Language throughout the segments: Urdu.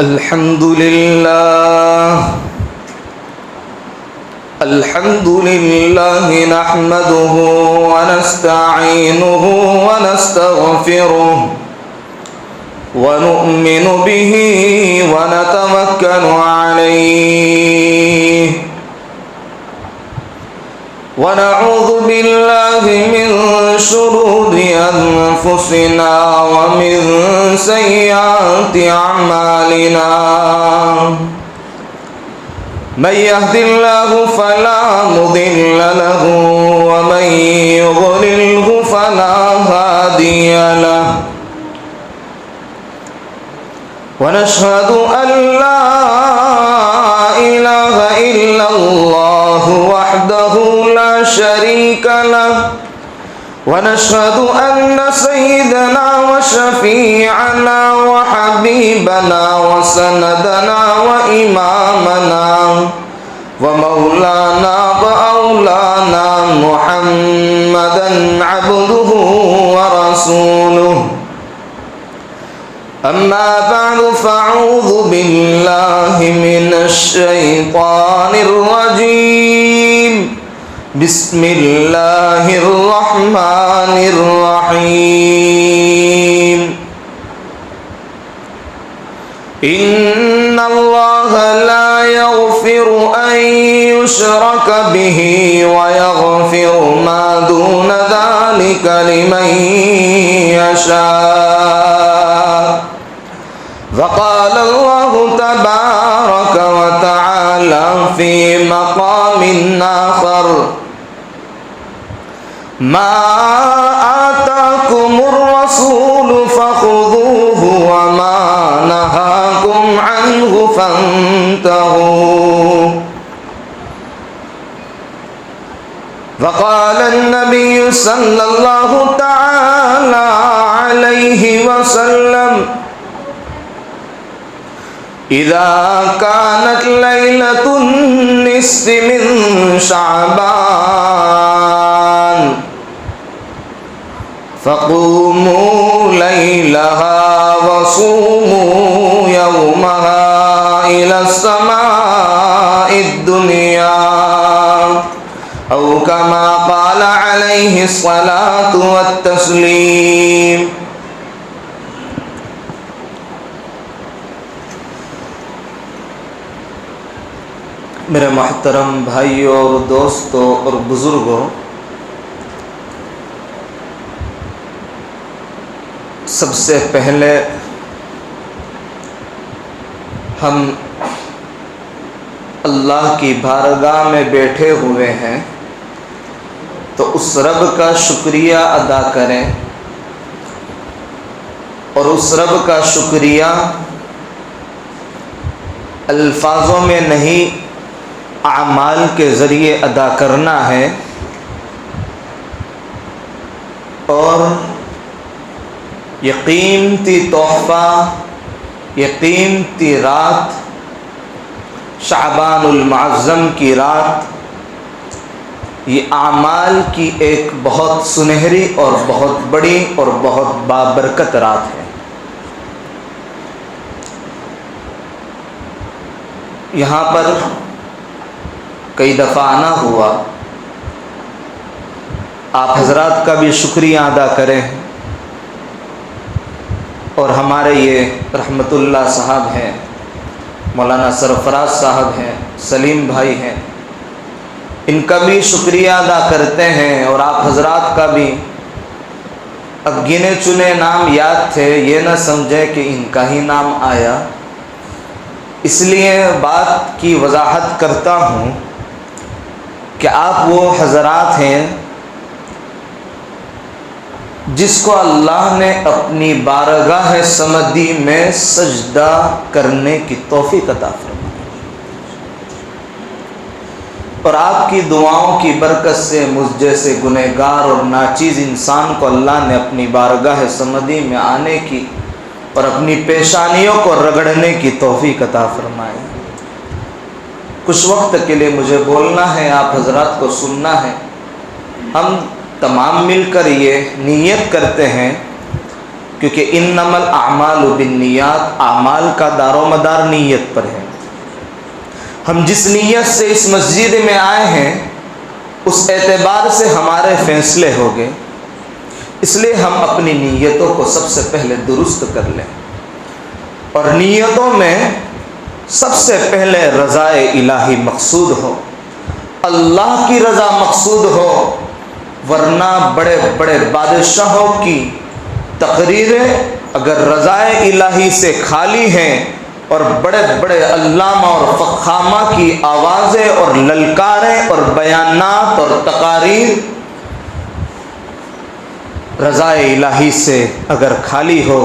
الحمد لله نحمده ونستعينه ونستغفره ونؤمن به ونتوكل عليه ونعوذ بالله من شرور أنفسنا ومن سيئات أعمالنا من يهد الله فلا مضل له ومن يضلله فلا هادي له ونشهد أن لا إله إلا الله وحده لا شريك له ونشهد أن سيدنا وشفيعنا وحبيبنا وسندنا وإمامنا ومولانا وأولانا محمدا عبده ورسوله أما بعد فأعوذ بالله من الشيطان الرجيم بسم الله الرحمن الرحيم إن الله لا يغفر أن يشرك به ويغفر ما دون ذلك لمن يشاء وقال الله تبارك وتعالى في مقام آخر ما آتاكم الرسول فخذوه وما نهاكم عنه فانتهوا وقال النبي صلى الله تعالى عليه وسلم إذا كانت ليلة النصف من شعبان فقوموا ليلها وصوموا يومها إلى السماء الدنيا أو كما قال عليه الصلاة والتسليم. میرے محترم بھائیوں اور دوستوں اور بزرگوں، سب سے پہلے ہم اللہ کی بارگاہ میں بیٹھے ہوئے ہیں تو اس رب کا شکریہ ادا کریں، اور اس رب کا شکریہ الفاظوں میں نہیں اعمال کے ذریعے ادا کرنا ہے، اور یہ قیمتی تحفہ، یہ قیمتی رات، شعبان المعظم کی رات، یہ اعمال کی ایک بہت سنہری اور بہت بڑی اور بہت بابرکت رات ہے۔ یہاں پر کئی دفعہ آنا ہوا، آپ حضرات کا بھی شکریہ ادا کریں، اور ہمارے یہ رحمت اللہ صاحب ہیں، مولانا سرفراز صاحب ہیں، سلیم بھائی ہیں، ان کا بھی شکریہ ادا کرتے ہیں، اور آپ حضرات کا بھی۔ اب گنے چنے نام یاد تھے، یہ نہ سمجھے کہ ان کا ہی نام آیا، اس لیے بات کی وضاحت کرتا ہوں کہ آپ وہ حضرات ہیں جس کو اللہ نے اپنی بارگاہ صمدی میں سجدہ کرنے کی توفیق عطا فرمائی، اور آپ کی دعاؤں کی برکت سے مجھ جیسے گنہگار اور ناچیز انسان کو اللہ نے اپنی بارگاہ صمدی میں آنے کی اور اپنی پیشانیوں کو رگڑنے کی توفیق عطا فرمائی۔ کچھ وقت کے لیے مجھے بولنا ہے، آپ حضرات کو سننا ہے۔ ہم تمام مل کر یہ نیت کرتے ہیں کیونکہ انما الاعمال بالنیات، اعمال کا دار و مدار نیت پر ہے۔ ہم جس نیت سے اس مسجد میں آئے ہیں اس اعتبار سے ہمارے فیصلے ہو گئے، اس لیے ہم اپنی نیتوں کو سب سے پہلے درست کر لیں، اور نیتوں میں سب سے پہلے رضا الہی مقصود ہو، اللہ کی رضا مقصود ہو، ورنہ بڑے بڑے بادشاہوں کی تقریریں اگر رضا الہی سے خالی ہیں، اور بڑے بڑے علامہ اور فخامہ کی آوازیں اور للکاریں اور بیانات اور تقاریر رضا الہی سے اگر خالی ہو،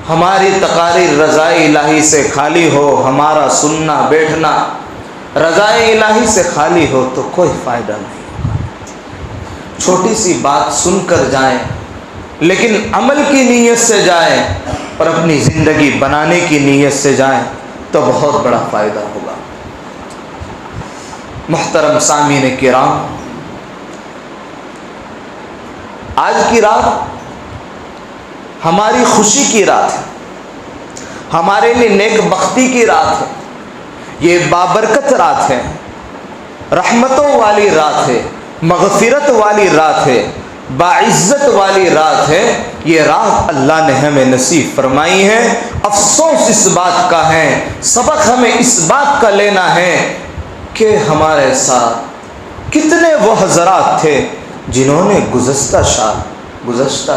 ہماری تقاریر رضا الہی سے خالی ہو، ہمارا سننا بیٹھنا رضا الہی سے خالی ہو تو کوئی فائدہ نہیں ہوگا۔ چھوٹی سی بات سن کر جائیں لیکن عمل کی نیت سے جائیں اور اپنی زندگی بنانے کی نیت سے جائیں تو بہت بڑا فائدہ ہوگا۔ محترم سامعین کرام، آج کی رات ہماری خوشی کی رات ہے، ہمارے لیے نیک بختی کی رات ہے، یہ بابرکت رات ہے، رحمتوں والی رات ہے، مغفرت والی رات ہے، باعزت والی رات ہے۔ یہ رات اللہ نے ہمیں نصیب فرمائی ہے۔ افسوس اس بات کا ہے، سبق ہمیں اس بات کا لینا ہے کہ ہمارے ساتھ کتنے وہ حضرات تھے جنہوں نے گزشتہ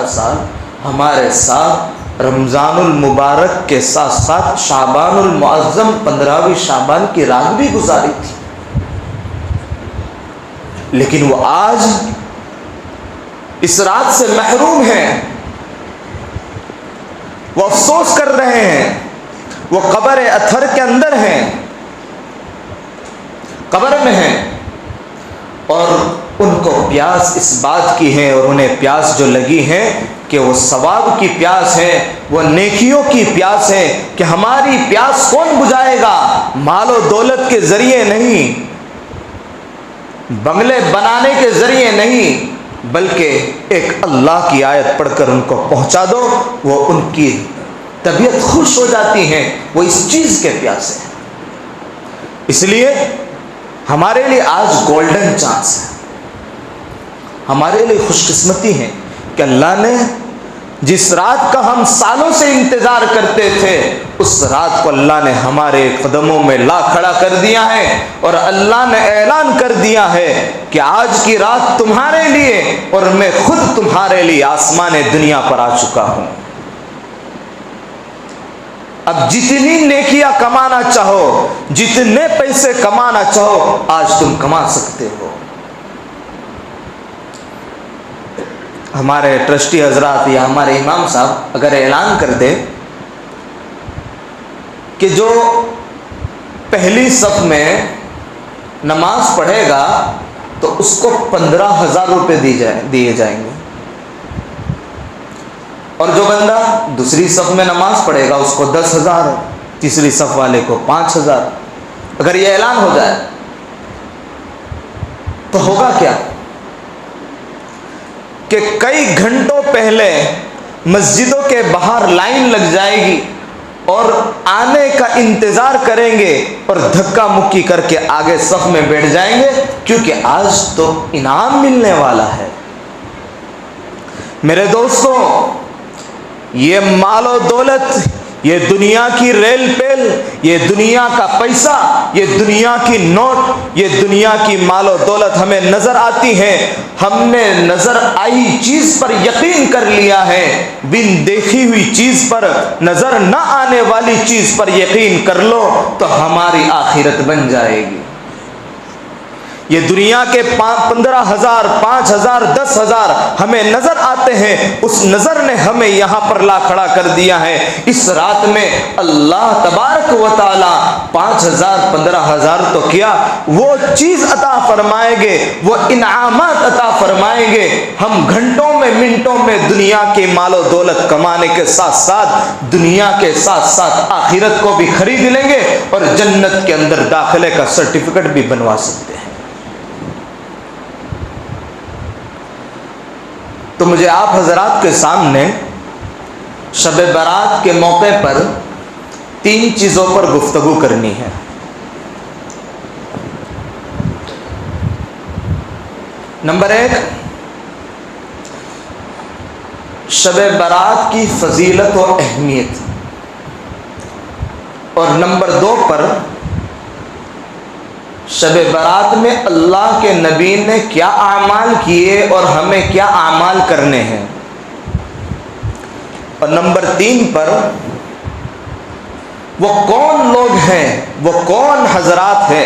سال ہمارے ساتھ رمضان المبارک کے ساتھ ساتھ شعبان المعظم 15ویں شعبان کی رات بھی گزاری تھی، لیکن وہ آج اس رات سے محروم ہیں، وہ افسوس کر رہے ہیں، وہ قبر اطہر کے اندر ہیں، قبر میں ہیں، اور ان کو پیاس اس بات کی ہے، اور انہیں پیاس جو لگی ہے کہ وہ ثواب کی پیاس ہے، وہ نیکیوں کی پیاس ہے کہ ہماری پیاس کون بجھائے گا؟ مال و دولت کے ذریعے نہیں، بنگلے بنانے کے ذریعے نہیں، بلکہ ایک اللہ کی آیت پڑھ کر ان کو پہنچا دو، وہ ان کی طبیعت خوش ہو جاتی ہے، وہ اس چیز کے پیاسے ہیں۔ اس لیے ہمارے لیے آج گولڈن چانس ہے، ہمارے لیے خوش قسمتی ہے کہ اللہ نے جس رات کا ہم سالوں سے انتظار کرتے تھے، اس رات کو اللہ نے ہمارے قدموں میں لا کھڑا کر دیا ہے، اور اللہ نے اعلان کر دیا ہے کہ آج کی رات تمہارے لیے، اور میں خود تمہارے لیے آسمان دنیا پر آ چکا ہوں۔ اب جتنی نیکیاں کمانا چاہو، جتنے پیسے کمانا چاہو، آج تم کما سکتے ہو۔ ہمارے ٹرسٹی حضرات یا ہمارے امام صاحب اگر اعلان کر دے کہ جو پہلی صف میں نماز پڑھے گا تو اس کو 15,000 روپے دیے جائیں گے، اور جو بندہ دوسری صف میں نماز پڑھے گا اس کو 10,000، تیسری صف والے کو 5,000۔ اگر یہ اعلان ہو جائے تو ہوگا کیا کہ کئی گھنٹوں پہلے مسجدوں کے باہر لائن لگ جائے گی، اور آنے کا انتظار کریں گے اور دھکا مکی کر کے آگے صف میں بیٹھ جائیں گے، کیونکہ آج تو انعام ملنے والا ہے۔ میرے دوستوں، یہ مال و دولت، یہ دنیا کی ریل پیل، یہ دنیا کا پیسہ، یہ دنیا کی نوٹ، یہ دنیا کی مال و دولت ہمیں نظر آتی ہے، ہم نے نظر آئی چیز پر یقین کر لیا ہے، بن دیکھی ہوئی چیز پر، نظر نہ آنے والی چیز پر یقین کر لو تو ہماری آخرت بن جائے گی۔ یہ دنیا کے 15,000، 5,000، 10,000 ہمیں نظر آتے ہیں، اس نظر نے ہمیں یہاں پر لا کھڑا کر دیا ہے۔ اس رات میں اللہ تبارک و تعالی 5,000، 15,000 تو کیا، وہ چیز عطا فرمائیں گے، وہ انعامات عطا فرمائیں گے۔ ہم گھنٹوں میں، منٹوں میں دنیا کے مال و دولت کمانے کے ساتھ ساتھ دنیا کے ساتھ ساتھ آخرت کو بھی خرید لیں گے، اور جنت کے اندر داخلے کا سرٹیفکیٹ بھی بنوا سکتے ہیں۔ تو مجھے آپ حضرات کے سامنے شب برات کے موقع پر 3 چیزوں پر گفتگو کرنی ہے۔ نمبر 1، شب برات کی فضیلت و اہمیت، اور نمبر 2 پر شب برات میں اللہ کے نبی نے کیا اعمال کیے اور ہمیں کیا اعمال کرنے ہیں، اور نمبر 3 پر وہ کون لوگ ہیں، وہ کون حضرات ہیں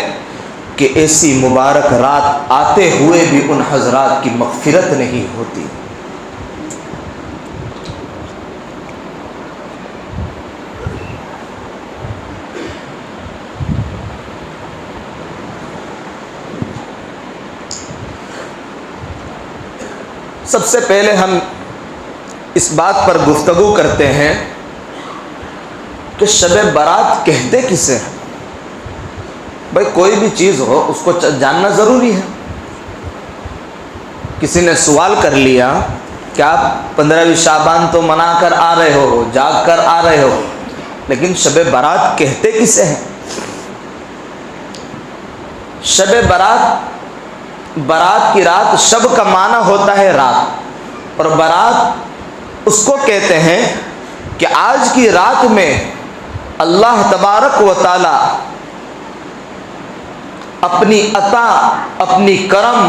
کہ ایسی مبارک رات آتے ہوئے بھی ان حضرات کی مغفرت نہیں ہوتی۔ سب سے پہلے ہم اس بات پر گفتگو کرتے ہیں کہ شب برات کہتے کسے ہیں۔ بھائی کوئی بھی چیز ہو اس کو جاننا ضروری ہے۔ کسی نے سوال کر لیا کہ آپ 15ویں شعبان تو منا کر آ رہے ہو، جاگ کر آ رہے ہو، لیکن شب برات کہتے کسے ہیں؟ شب برات، برات کی رات، شب کا معنی ہوتا ہے رات، اور برات اس کو کہتے ہیں کہ آج کی رات میں اللہ تبارک و تعالی اپنی عطا، اپنی کرم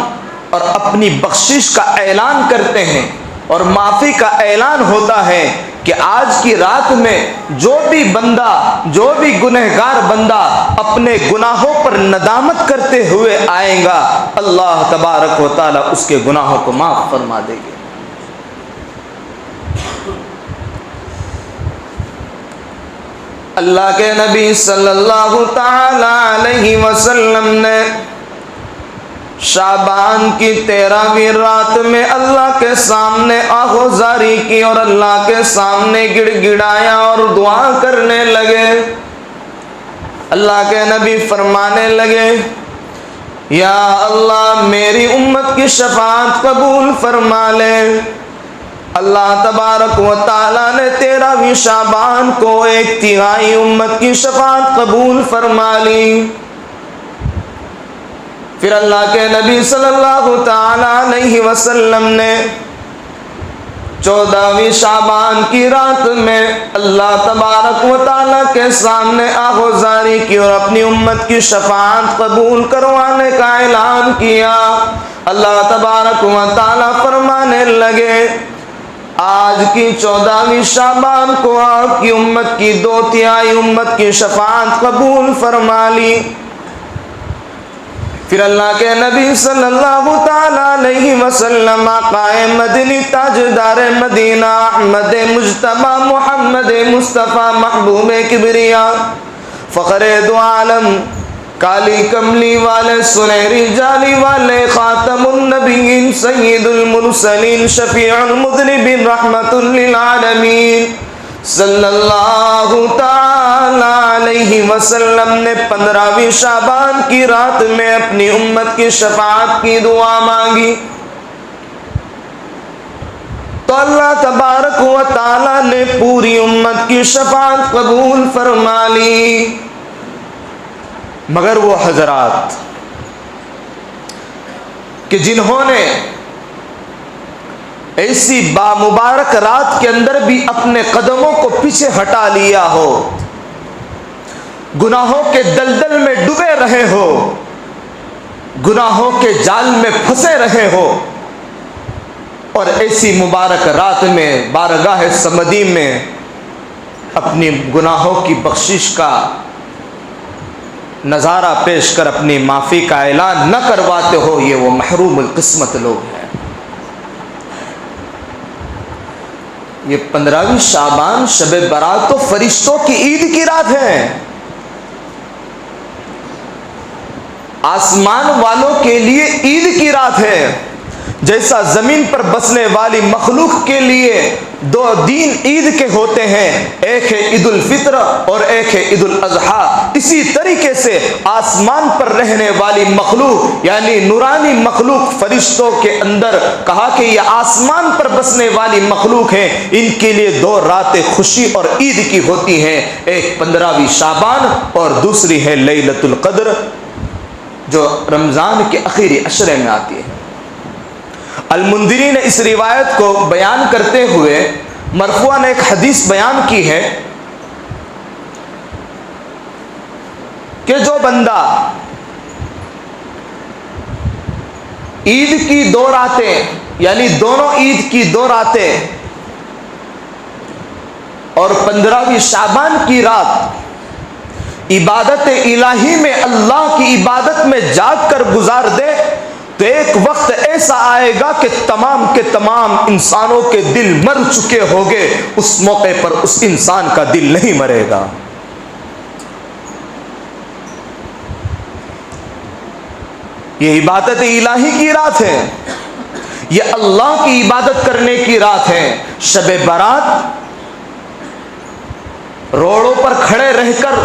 اور اپنی بخشش کا اعلان کرتے ہیں، اور معافی کا اعلان ہوتا ہے کہ آج کی رات میں جو بھی بندہ، جو بھی گنہگار بندہ اپنے گناہوں پر ندامت کرتے ہوئے آئے گا، اللہ تبارک و تعالی اس کے گناہوں کو معاف فرما دے گے۔ اللہ کے نبی صلی اللہ تعالی علیہ وسلم نے شعبان کی 13ویں رات میں اللہ کے سامنے آہوزاری کی اور اللہ کے سامنے گڑ گڑایا اور دعا کرنے لگے۔ اللہ کے نبی فرمانے لگے، یا اللہ میری امت کی شفاعت قبول فرما لے۔ اللہ تبارک و تعالیٰ نے 13ویں شعبان کو 1/3 امت کی شفاعت قبول فرما لی۔ پھر اللہ کے نبی صلی اللہ تعالی علیہ وسلم نے 14ویں شعبان کی رات میں اللہ تبارک و تعالیٰ کے سامنے آہوزاری کی اور اپنی امت کی شفاعت قبول کروانے کا اعلان کیا۔ اللہ تبارک و تعالیٰ فرمانے لگے، آج کی 14ویں شعبان کو آپ کی امت کی 2/3 امت کی شفاعت قبول فرما لی۔ پھر اللہ کے نبی صلی اللہ تعالی علیہ وسلم آقا مدنی تاجدار مدینہ احمد مجتبی محمد مصطفیٰ محبوب کبریا فخر دو عالم کالی کملی والے سنہری جالی والے خاتم النبیین سید المرسلین شفیع المذنبین رحمت للعالمین صلی اللہ تعالی علیہ وسلم نے 15ویں شعبان کی رات میں اپنی امت کی شفاعت کی دعا مانگی، تو اللہ تبارک و تعالی نے پوری امت کی شفاعت قبول فرما لی۔ مگر وہ حضرات کہ جنہوں نے ایسی بامبارک رات کے اندر بھی اپنے قدموں کو پیچھے ہٹا لیا ہو، گناہوں کے دلدل میں ڈوبے رہے ہو، گناہوں کے جال میں پھنسے رہے ہو، اور ایسی مبارک رات میں بارگاہ سمدی میں اپنی گناہوں کی بخشش کا نظارہ پیش کر اپنی معافی کا اعلان نہ کرواتے ہو، یہ وہ محروم القسمت لوگ ہیں۔ یہ 15ویں شعبان شب برات تو فرشتوں کی عید کی رات ہے، آسمان والوں کے لیے عید کی رات ہے، جیسا زمین پر بسنے والی مخلوق کے لیے دو دین عید کے ہوتے ہیں، ایک ہے عید الفطر اور ایک ہے عید الاضحیٰ، اسی طریقے سے آسمان پر رہنے والی مخلوق یعنی نورانی مخلوق فرشتوں کے اندر کہا کہ یہ آسمان پر بسنے والی مخلوق ہیں، ان کے لیے دو راتیں خوشی اور عید کی ہوتی ہیں، ایک 15ویں شعبان اور دوسری ہے لیلۃ القدر جو رمضان کے آخری عشرے میں آتی ہے۔ المنذری نے اس روایت کو بیان کرتے ہوئے مرفوعاً ایک حدیث بیان کی ہے کہ جو بندہ عید کی 2 راتیں یعنی دونوں عید کی 2 راتیں اور 15ویں شعبان کی رات عبادت الہی میں اللہ کی عبادت میں جاگ کر گزار دے تو ایک وقت ایسا آئے گا کہ تمام کے تمام انسانوں کے دل مر چکے ہوگے، اس موقع پر اس انسان کا دل نہیں مرے گا۔ یہ عبادت الہی کی رات ہے، یہ اللہ کی عبادت کرنے کی رات ہے۔ شب برات روڑوں پر کھڑے رہ کر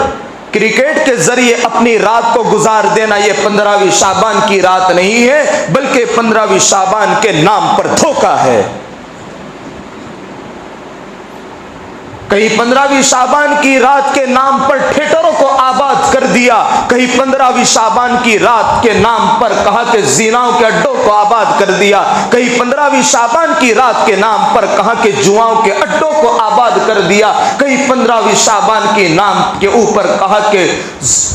کرکٹ کے ذریعے اپنی رات کو گزار دینا یہ 15ویں شعبان کی رات نہیں ہے، بلکہ 15ویں شعبان کے نام پر دھوکہ ہے۔ کہیں 15ویں شعبان کی رات کے نام پر تھیٹروں کو آباد کر دیا، کہیں 15ویں شعبان کی رات کے نام پر کہا کہ زیناؤں کے اڈوں کو آباد کر دیا، کہیں 15ویں شعبان کی رات کے نام پر کہا کہ جواؤں کے اڈوں کو آباد کر دیا، کہیں 15ویں شعبان کے نام کے اوپر کہا کہ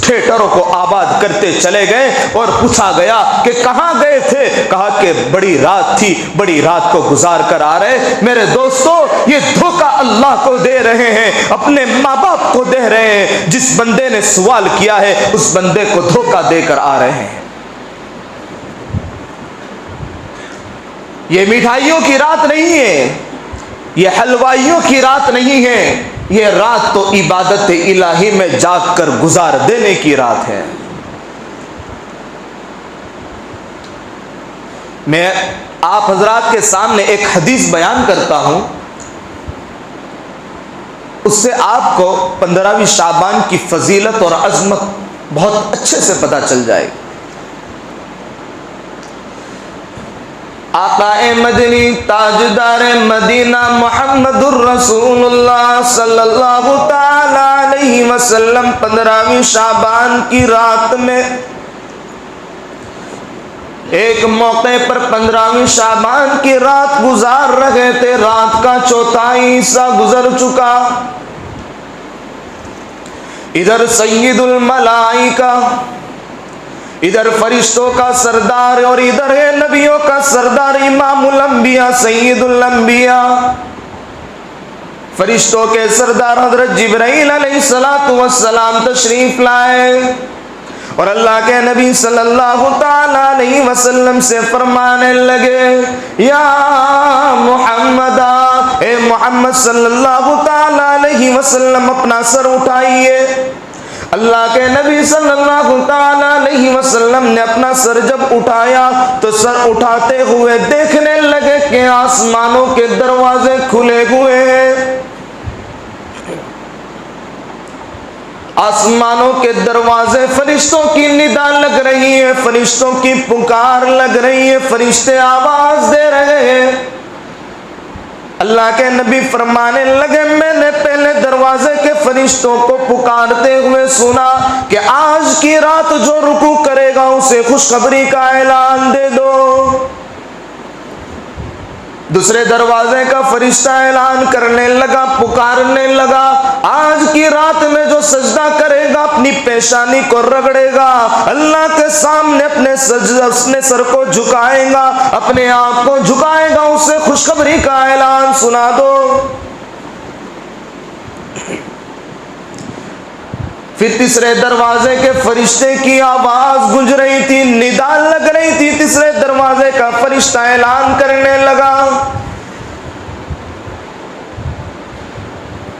تھیٹروں کو آباد کرتے چلے گئے، اور پوچھا گیا کہ کہاں گئے تھے، کہا کہ بڑی رات تھی، بڑی رات کو گزار کر آ رہے۔ میرے دوستو، یہ دھوکہ اللہ کو دے رہے ہیں، اپنے ماں باپ کو دے رہے ہیں، جس بندے نے سوال کیا ہے اس بندے کو دھوکہ دے کر آ رہے ہیں۔ یہ مٹھائیوں کی رات نہیں ہے، یہ حلوائیوں کی رات نہیں ہے، یہ رات تو عبادت الہی میں جاگ کر گزار دینے کی رات ہے۔ میں آپ حضرات کے سامنے ایک حدیث بیان کرتا ہوں، اس سے آپ کو 15ویں شعبان کی فضیلت اور عظمت بہت اچھے سے پتہ چل جائے گی۔ آقا مدنی تاجدار مدینہ محمد الرسول اللہ صلی اللہ تعالی علیہ وسلم 15ویں شعبان کی رات میں ایک موقع پر 15ویں شعبان کی رات گزار رہے تھے، رات کا چوتھائی حصہ گزر چکا، ادھر سید الملائکہ، ادھر فرشتوں کا سردار، اور ادھر ہے نبیوں کا سردار امام الانبیاء سید الانبیاء، فرشتوں کے سردار حضرت جبرائیل علیہ السلام تشریف لائے، اور اللہ کے نبی صلی اللہ تعالی علیہ وسلم سے فرمانے لگے، یا محمد، اے محمد صلی اللہ تعالی علیہ وسلم اپنا سر اٹھائیے۔ اللہ کے نبی صلی اللہ تعالی علیہ وسلم نے اپنا سر جب اٹھایا تو سر اٹھاتے ہوئے دیکھنے لگے کہ آسمانوں کے دروازے کھلے ہوئے ہیں، آسمانوں کے دروازے، فرشتوں کی ندا لگ رہی ہے، فرشتوں کی پکار لگ رہی ہے، فرشتے آواز دے رہے ہیں۔ اللہ کے نبی فرمانے لگے، میں نے پہلے دروازے کے فرشتوں کو پکارتے ہوئے سنا کہ آج کی رات جو رکوع کرے گا اسے خوشخبری کا اعلان دے دو۔ دوسرے دروازے کا فرشتہ اعلان کرنے لگا، پکارنے لگا، آج کی رات میں جو سجدہ کرے گا اپنی پیشانی کو رگڑے گا، اللہ کے سامنے اپنے سر کو جھکائے گا، اپنے آپ کو جھکائے گا، اسے خوشخبری کا اعلان سنا دو۔ پھر تیسرے دروازے کے فرشتے کی آواز گونج رہی تھی، ندا لگ رہی تھی، تیسرے دروازے کا فرشتہ اعلان کرنے لگا،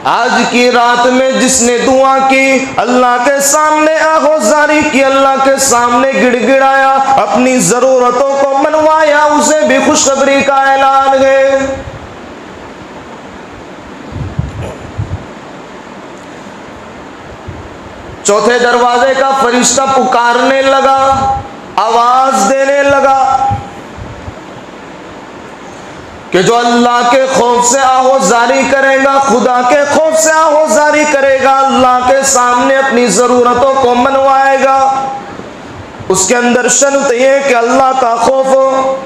آج کی رات میں جس نے دعا کی، اللہ کے سامنے آہوزاری کی، اللہ کے سامنے گڑ گڑایا، اپنی ضرورتوں کو منوایا، اسے بھی خوشخبری کا اعلان ہے۔ چوتھے دروازے کا فرشتہ پکارنے لگا، آواز دینے لگا کہ جو اللہ کے خوف سے آہوزاری کرے گا، خدا کے خوف سے آہوزاری کرے گا، اللہ کے سامنے اپنی ضرورتوں کو منوائے گا، اس کے اندر شرط یہ کہ اللہ کا خوف ہو،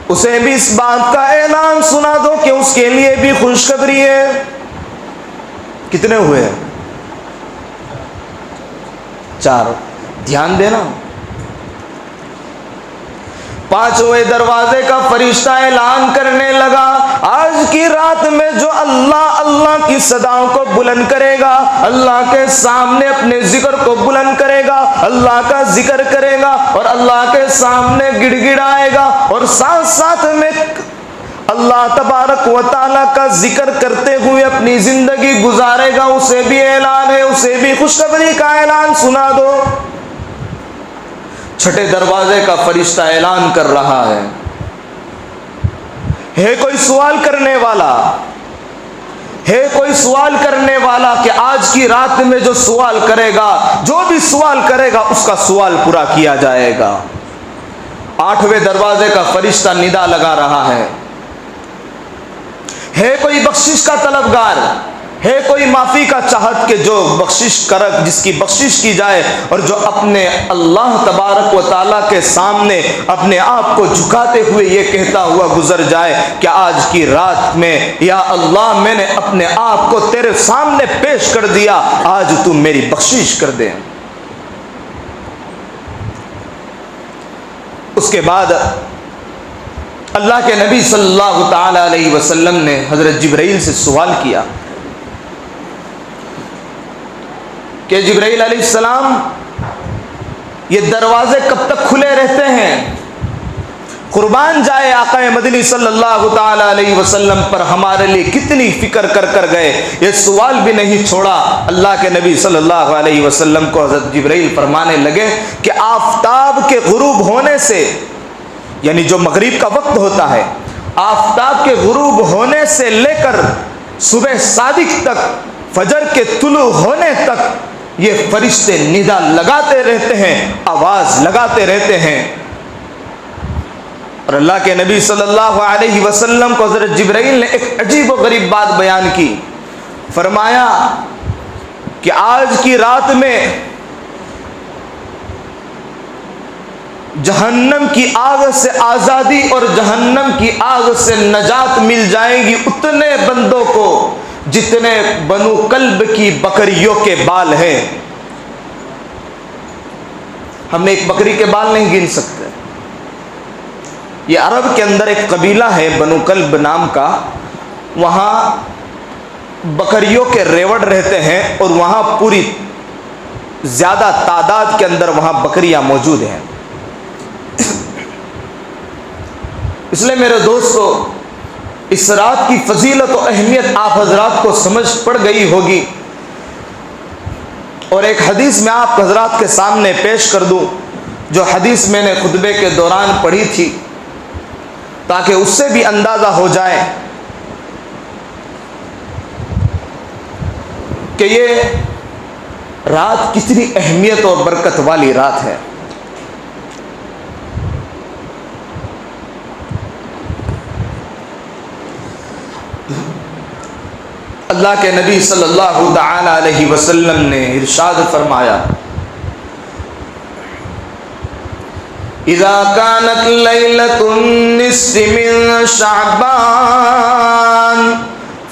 اسے بھی اس بات کا اعلان سنا دو کہ اس کے لیے بھی خوشخبری ہے۔ کتنے ہوئے ہیں؟ 4۔ دھیان دینا۔ 5ویں دروازے کا فرشتہ اعلان کرنے لگا، آج کی رات میں جو اللہ اللہ کی صداؤں کو بلند کرے گا، اللہ کے سامنے اپنے ذکر کو بلند کرے گا، اللہ کا ذکر کرے گا اور اللہ کے سامنے گڑ گڑائے گا اور ساتھ ساتھ میں اللہ تبارک و تعالیٰ کا ذکر کرتے ہوئے اپنی زندگی گزارے گا، اسے بھی اعلان ہے، اسے بھی خوشخبری کا اعلان سنا دو۔ 6 دروازے کا فرشتہ اعلان کر رہا ہے کوئی سوال کرنے والا؟ ہے کوئی سوال کرنے والا کہ آج کی رات میں جو سوال کرے گا، جو بھی سوال کرے گا اس کا سوال پورا کیا جائے گا۔ 8ویں دروازے کا فرشتہ ندا لگا رہا ہے کوئی بخشش کا طلبگار؟ ہے کوئی معافی کا چاہت کہ جو بخشش کرک، جس کی بخشش کی جائے اور جو اپنے اللہ تبارک و تعالیٰ کے سامنے اپنے آپ کو جھکاتے ہوئے یہ کہتا ہوا گزر جائے کہ آج کی رات میں یا اللہ میں نے اپنے آپ کو تیرے سامنے پیش کر دیا، آج تو میری بخشش کر دے۔ اس کے بعد اللہ کے نبی صلی اللہ تعالی علیہ وسلم نے حضرت جبرائیل سے سوال کیا کہ جبرائیل علیہ السلام، یہ دروازے کب تک کھلے رہتے ہیں؟ قربان جائے آقا مدنی صلی اللہ تعالی علیہ وسلم پر ہمارے لیے کتنی فکر کر گئے، یہ سوال بھی نہیں چھوڑا۔ اللہ کے نبی صلی اللہ علیہ وسلم کو حضرت جبرائیل فرمانے لگے کہ آفتاب کے غروب ہونے سے، یعنی جو مغرب کا وقت ہوتا ہے، آفتاب کے غروب ہونے سے لے کر صبح صادق تک، فجر کے طلوع ہونے تک یہ فرشتے ندا لگاتے رہتے ہیں، آواز لگاتے رہتے ہیں۔ اور اللہ کے نبی صلی اللہ علیہ وسلم کو حضرت جبرائیل نے ایک عجیب و غریب بات بیان کی، فرمایا کہ آج کی رات میں جہنم کی آگ سے آزادی اور جہنم کی آگ سے نجات مل جائے گی اتنے بندوں کو جتنے بنو کلب کی بکریوں کے بال ہیں۔ ہم ایک بکری کے بال نہیں گن سکتے۔ یہ عرب کے اندر ایک قبیلہ ہے بنو کلب نام کا، وہاں بکریوں کے ریوڑ رہتے ہیں اور وہاں پوری زیادہ تعداد کے اندر وہاں بکریاں موجود ہیں۔ اس لیے میرے دوستو، اس رات کی فضیلت و اہمیت آپ حضرات کو سمجھ پڑ گئی ہوگی، اور ایک حدیث میں آپ حضرات کے سامنے پیش کر دوں، جو حدیث میں نے خطبے کے دوران پڑھی تھی، تاکہ اس سے بھی اندازہ ہو جائے کہ یہ رات کتنی اہمیت اور برکت والی رات ہے۔ اللہ کے نبی صلی اللہ تعالی علیہ وسلم نے ارشاد فرمایا، اذا كانت ليلة النصف من شعبان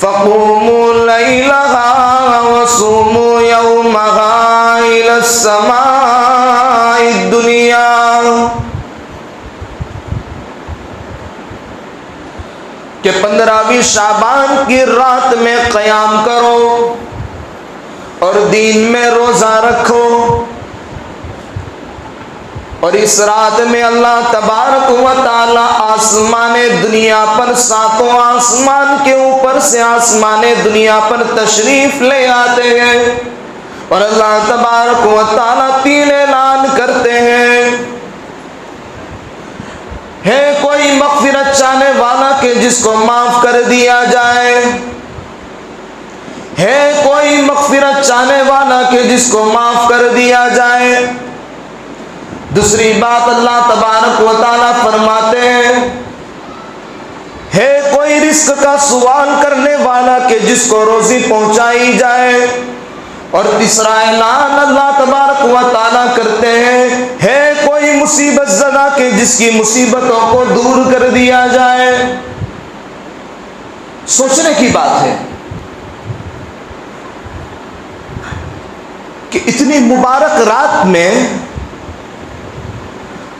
فقوموا ليلها وصوموا يومها إلى السماء الدنيا، کہ 15ویں شعبان کی رات میں قیام کرو اور دین میں روزہ رکھو اور اس رات میں اللہ تبارک و تعالی آسمان دنیا پر ساتوں آسمان کے اوپر سے آسمان دنیا پر تشریف لے آتے ہیں اور اللہ تبارک و تعالی تین اعلان کرتے ہیں. ہے کوئی مغفرت چاہنے والا کہ جس کو معاف کر دیا جائے؟ ہے کوئی مغفرت چاہنے والا کہ جس کو معاف کر دیا جائے؟ دوسری بات اللہ تبارک و تعالیٰ فرماتے ہیں ہے کوئی رزق کا سوال کرنے والا کہ جس کو روزی پہنچائی جائے؟ اور تیسرا اعلان اللہ تبارک و تعالیٰ کرتے ہیں ہے کوئی مصیبت زدہ کہ جس کی مصیبتوں کو دور کر دیا جائے؟ سوچنے کی بات ہے کہ اتنی مبارک رات میں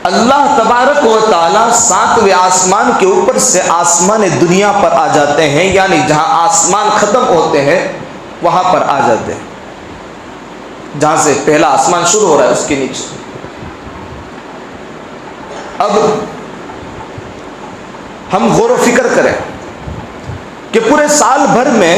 اللہ تبارک و تعالیٰ ساتویں آسمان کے اوپر سے آسمان دنیا پر آ جاتے ہیں، یعنی جہاں آسمان ختم ہوتے ہیں وہاں پر آ جاتے ہیں، جہاں سے پہلا آسمان شروع ہو رہا ہے اس کے نیچے. اب ہم غور و فکر کریں کہ پورے سال بھر میں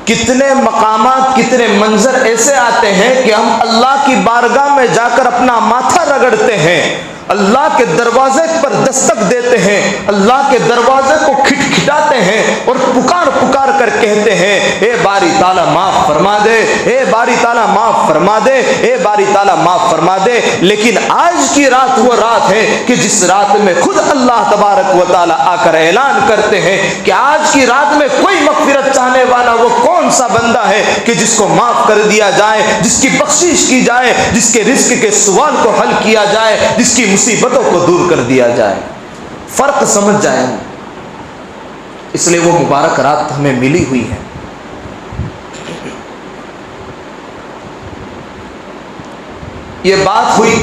کتنے مقامات، کتنے منظر ایسے آتے ہیں کہ ہم اللہ کی بارگاہ میں جا کر اپنا ماتھا رگڑتے ہیں، اللہ کے دروازے پر دستک دیتے ہیں، اللہ کے دروازے کو کھٹکھٹاتے ہیں اور پکار پکار کر کہتے ہیں اے باری تعالیٰ معاف فرما دے، اے باری تعالیٰ معاف فرما دے، اے باری تعالیٰ معاف فرما دے. لیکن آج کی رات وہ رات ہے کہ جس رات میں خود اللہ تبارک و تعالیٰ آ کر اعلان کرتے ہیں کہ آج کی رات میں کوئی مغفرت چاہنے والا وہ کون سا بندہ ہے کہ جس کو معاف کر دیا جائے، جس کی بخشش کی جائے، جس کے رزق کے سوال کو حل کیا جائے، جس کی مصیبتوں کو دور کر دیا جائے. فرق سمجھ جائیں، اس لیے وہ مبارک رات ہمیں ملی ہوئی ہے. یہ بات ہوئی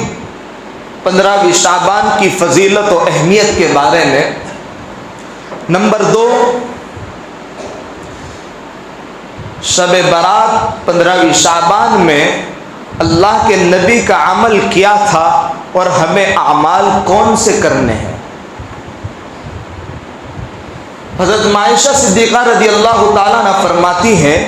15ویں شعبان کی فضیلت و اہمیت کے بارے میں. نمبر 2، شب برات 15ویں شعبان میں اللہ کے نبی کا عمل کیا تھا اور ہمیں اعمال کون سے کرنے ہیں. حضرت عائشہ صدیقہ رضی اللہ تعالیٰ عنہ فرماتی ہیں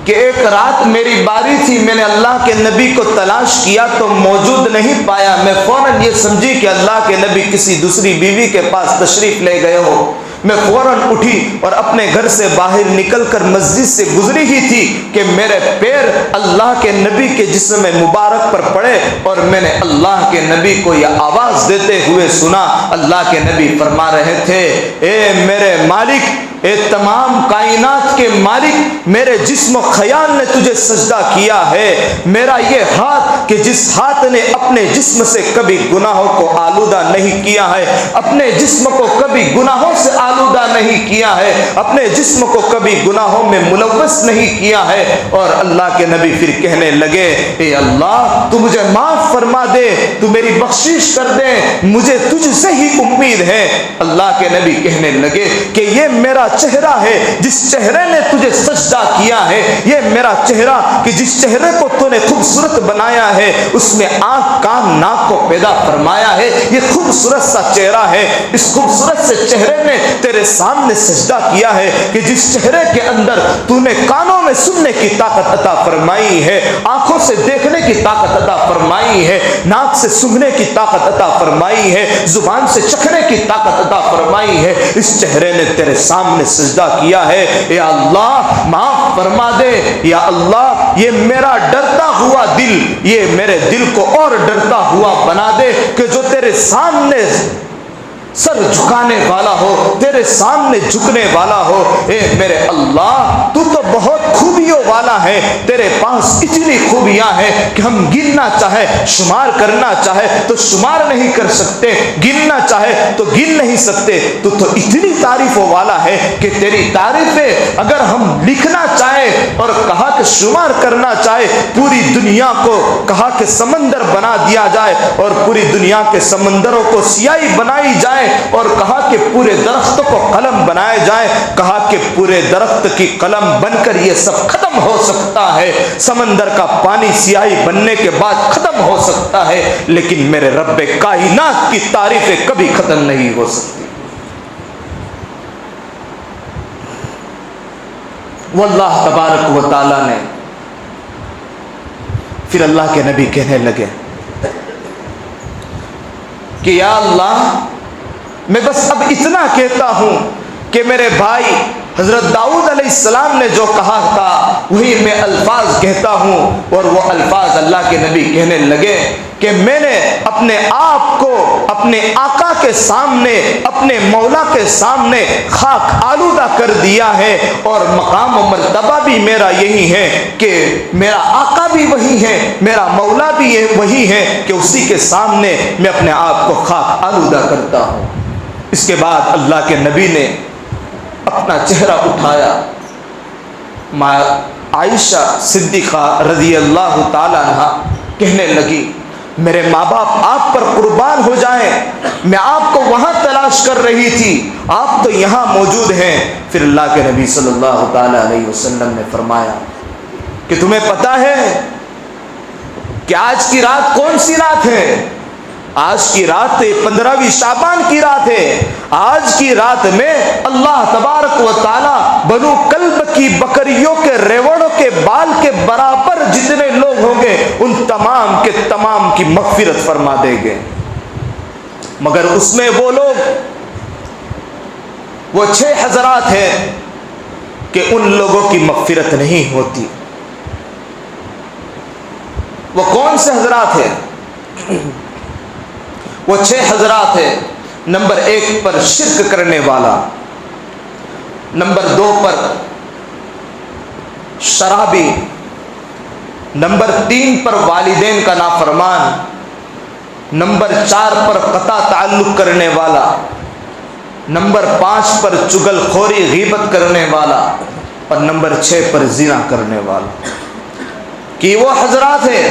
کہ ایک رات میری باری تھی، میں نے اللہ کے نبی کو تلاش کیا تو موجود نہیں پایا. میں فوراً یہ سمجھی کہ اللہ کے نبی کسی دوسری بیوی کے پاس تشریف لے گئے ہو. میں فوراً اٹھی اور اپنے گھر سے باہر نکل کر مسجد سے گزری ہی تھی کہ میرے پیر اللہ کے نبی کے جسم مبارک پر پڑے اور میں نے اللہ کے نبی کو یہ آواز دیتے ہوئے سنا. اللہ کے نبی فرما رہے تھے اے میرے مالک، اے تمام کائنات کے مالک، میرے جسم و خیال نے تجھے سجدہ کیا ہے. میرا یہ ہاتھ کہ جس ہاتھ نے اپنے جسم سے کبھی گناہوں کو آلودہ نہیں کیا ہے، اپنے جسم کو کبھی گناہوں سے آلودہ نہیں کیا ہے، اپنے جسم کو کبھی گناہوں میں ملوث نہیں کیا ہے. اور اللہ کے نبی پھر کہنے لگے اے اللہ تو مجھے معاف فرما دے، تو میری بخشش کر دے، مجھے تجھ سے ہی امید ہے. اللہ کے نبی کہنے لگے کہ یہ میرا چہرہ ہے جس چہرے نے تجھے سجدہ کیا ہے، یہ میرا چہرہ کہ جس چہرے کو تو نے خوبصورت بنایا ہے، اس میں آنکھ کان ناک کو پیدا فرمایا ہے. یہ خوبصورت سا چہرہ ہے، اس خوبصورت سے چہرے نے تیرے سامنے سجدہ کیا ہے کہ جس چہرے کے اندر تو نے کانوں میں سننے کی طاقت عطا فرمائی ہے، آنکھوں سے دیکھنے کی طاقت عطا فرمائی ہے، ناک سے سونگھنے کی طاقت عطا فرمائی ہے، زبان سے چکھنے کی طاقت عطا فرمائی ہے. اس چہرے نے تیرے سامنے سجدہ کیا ہے. یا اللہ معاف فرما دے، یا اللہ یہ میرا ڈرتا ہوا دل، یہ میرے دل کو اور ڈرتا ہوا بنا دے کہ جو تیرے سامنے سر جھکانے والا ہو، تیرے سامنے جھکنے والا ہو. اے میرے اللہ تو بہت خوبیوں والا ہے، تیرے پاس اتنی خوبیاں ہیں کہ ہم گننا چاہے، شمار کرنا چاہے تو شمار نہیں کر سکتے، گننا چاہے تو گن نہیں سکتے. تو اتنی تعریفوں والا ہے کہ تیری تعریفیں اگر ہم لکھنا چاہے اور کہا کہ شمار کرنا چاہے، پوری دنیا کو کہا کہ سمندر بنا دیا جائے اور پوری دنیا کے سمندروں کو سیاہی بنائی جائے، اور کہا کہ پورے درخت کو قلم بنائے جائے، کہا کہ پورے درخت کی قلم بن کر یہ سب ختم ہو سکتا ہے، سمندر کا پانی سیاہی بننے کے بعد ختم ہو سکتا ہے، لیکن میرے رب کائنات کی تعریفیں کبھی ختم نہیں ہو سکتی۔ وہ اللہ تبارک و تعالی نے پھر اللہ کے نبی کہنے لگے کہ یا اللہ، میں بس اب اتنا کہتا ہوں کہ میرے بھائی حضرت داؤد علیہ السلام نے جو کہا تھا وہی میں الفاظ کہتا ہوں، اور وہ الفاظ اللہ کے نبی کہنے لگے کہ میں نے اپنے آپ کو اپنے آقا کے سامنے، اپنے مولا کے سامنے خاک آلودہ کر دیا ہے، اور مقام و مرتبہ بھی میرا یہی ہے کہ میرا آقا بھی وہی ہے، میرا مولا بھی وہی ہے کہ اسی کے سامنے میں اپنے آپ کو خاک آلودہ کرتا ہوں۔ اس کے بعد اللہ کے نبی نے اپنا چہرہ اٹھایا، عائشہ صدیقہ رضی اللہ تعالی عنہ کہنے لگی میرے ماں باپ آپ پر قربان ہو جائیں، میں آپ کو وہاں تلاش کر رہی تھی، آپ تو یہاں موجود ہیں۔ پھر اللہ کے نبی صلی اللہ تعالی علیہ وسلم نے فرمایا کہ تمہیں پتہ ہے کہ آج کی رات کون سی رات ہے؟ آج کی رات 15ویں شعبان کی رات ہے۔ آج کی رات میں اللہ تبارک و تعالی بنو کلب کی بکریوں کے ریوڑوں کے بال کے برابر جتنے لوگ ہوں گے ان تمام کے تمام کی مغفرت فرما دے گے، مگر اس میں وہ لوگ، وہ 6 حضرات ہیں کہ ان لوگوں کی مغفرت نہیں ہوتی۔ وہ کون سے حضرات ہیں؟ وہ 6 حضرات ہیں۔ نمبر 1 پر شرک کرنے والا، نمبر 2 پر شرابی، نمبر 3 پر والدین کا نافرمان، نمبر 4 پر قطع تعلق کرنے والا، نمبر 5 پر چغل خوری غیبت کرنے والا، اور نمبر 6 پر زنا کرنے والا، کہ وہ حضرات ہیں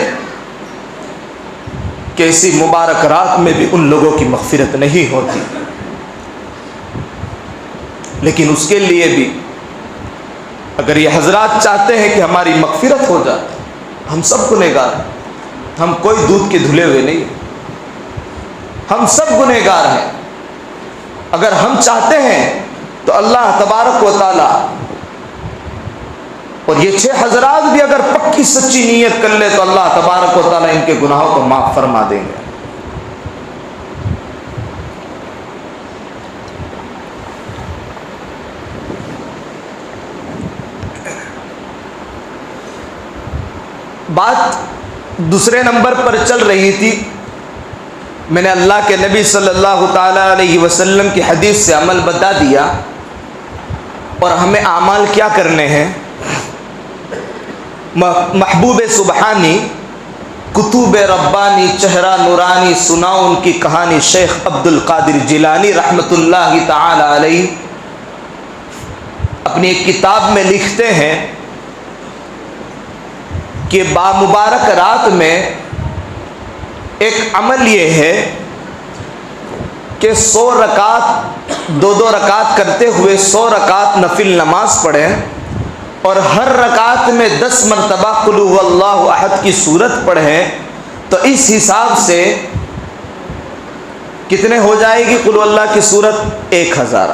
کہ اسی مبارک رات میں بھی ان لوگوں کی مغفرت نہیں ہوتی۔ لیکن اس کے لیے بھی اگر یہ حضرات چاہتے ہیں کہ ہماری مغفرت ہو جائے، ہم سب گنہگار ہیں، ہم کوئی دودھ کے دھلے ہوئے نہیں ہیں، ہم سب گنہگار ہیں۔ اگر ہم چاہتے ہیں تو اللہ تبارک و تعالی، اور یہ 6 حضرات بھی اگر پکی سچی نیت کر لے تو اللہ تبارک و تعالی ان کے گناہوں کو معاف فرما دیں گے۔ بات دوسرے نمبر پر چل رہی تھی، میں نے اللہ کے نبی صلی اللہ تعالی علیہ وسلم کی حدیث سے عمل بتا دیا، اور ہمیں اعمال کیا کرنے ہیں۔ محبوب سبحانی، کتب ربانی، چہرہ نورانی، سناؤ ان کی کہانی، شیخ عبد القادر جیلانی رحمۃ اللہ تعالی علیہ اپنی ایک کتاب میں لکھتے ہیں کہ بامبارک رات میں ایک عمل یہ ہے کہ 100 رکعت 2 رکعت کرتے ہوئے 100 رکعت نفل نماز پڑھیں، اور ہر رکعت میں 10 مرتبہ قل هو اللہ احد کی سورت پڑھیں، تو اس حساب سے کتنے ہو جائے گی قل هو اللہ کی سورت؟ 1000۔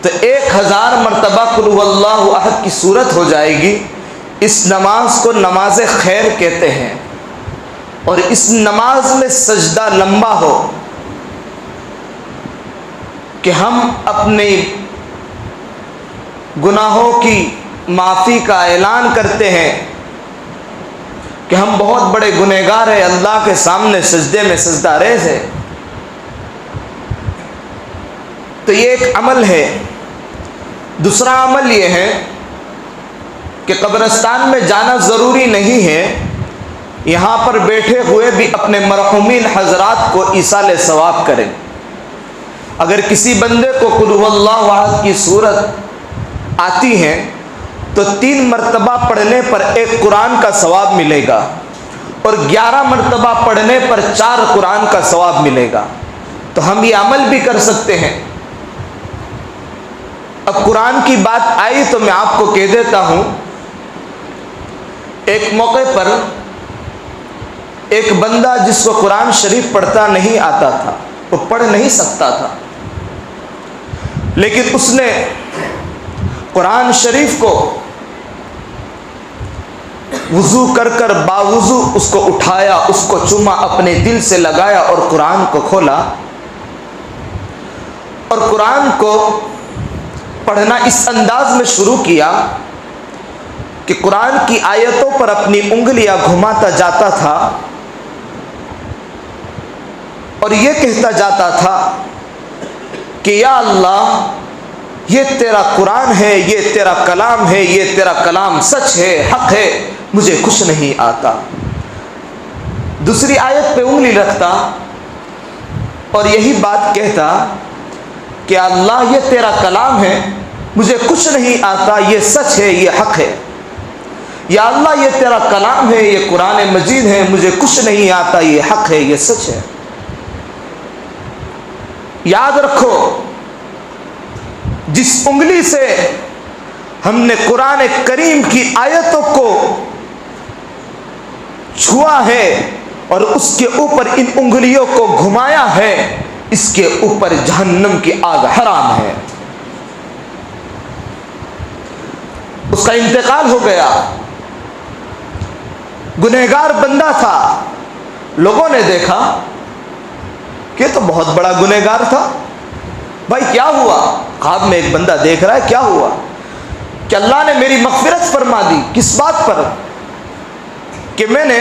تو 1000 مرتبہ قل هو اللہ احد کی سورت ہو جائے گی۔ اس نماز کو نماز خیر کہتے ہیں، اور اس نماز میں سجدہ لمبا ہو کہ ہم اپنے گناہوں کی معافی کا اعلان کرتے ہیں کہ ہم بہت بڑے گنہگار ہیں، اللہ کے سامنے سجدے میں سجدہ ریز ہے۔ تو یہ ایک عمل ہے۔ دوسرا عمل یہ ہے کہ قبرستان میں جانا ضروری نہیں ہے، یہاں پر بیٹھے ہوئے بھی اپنے مرحومین حضرات کو ایصال ثواب کریں۔ اگر کسی بندے کو قل هو اللہ احد کی سورت آتی ہے تو 3 مرتبہ پڑھنے پر 1 قرآن کا ثواب ملے گا اور 11 مرتبہ پڑھنے پر 4 قرآن کا ثواب ملے گا۔ تو ہم یہ عمل بھی کر سکتے ہیں۔ اب قرآن کی بات آئی تو میں آپ کو کہہ دیتا ہوں، ایک موقع پر ایک بندہ جس کو قرآن شریف پڑھتا نہیں آتا تھا، وہ پڑھ نہیں سکتا تھا، لیکن اس نے قرآن شریف کو وضو کر کر باوضو اس کو اٹھایا، اس کو چوما، اپنے دل سے لگایا اور قرآن کو کھولا اور قرآن کو پڑھنا اس انداز میں شروع کیا کہ قرآن کی آیتوں پر اپنی انگلیاں گھماتا جاتا تھا اور یہ کہتا جاتا تھا کہ یا اللہ، یہ تیرا قرآن ہے، یہ تیرا کلام ہے، یہ تیرا کلام سچ ہے، حق ہے، مجھے کچھ نہیں آتا۔ دوسری آیت پہ انگلی رکھتا اور یہی بات کہتا کہ اللہ، یہ تیرا کلام ہے، مجھے کچھ نہیں آتا، یہ سچ ہے، یہ حق ہے۔ یا اللہ، یہ تیرا کلام ہے، یہ قرآن مجید ہے، مجھے کچھ نہیں آتا، یہ حق ہے، یہ سچ ہے۔ یاد رکھو، جس انگلی سے ہم نے قرآن کریم کی آیتوں کو چھوا ہے اور اس کے اوپر ان انگلیوں کو گھمایا ہے، اس کے اوپر جہنم کی آگ حرام ہے۔ اس کا انتقال ہو گیا، گنہگار بندہ تھا، لوگوں نے دیکھا کہ تو بہت بڑا گنہگار تھا۔ بھائی کیا ہوا؟ خواب میں ایک بندہ دیکھ رہا ہے، کیا ہوا؟ کہ اللہ نے میری مغفرت فرما دی۔ کس بات پر؟ کہ میں نے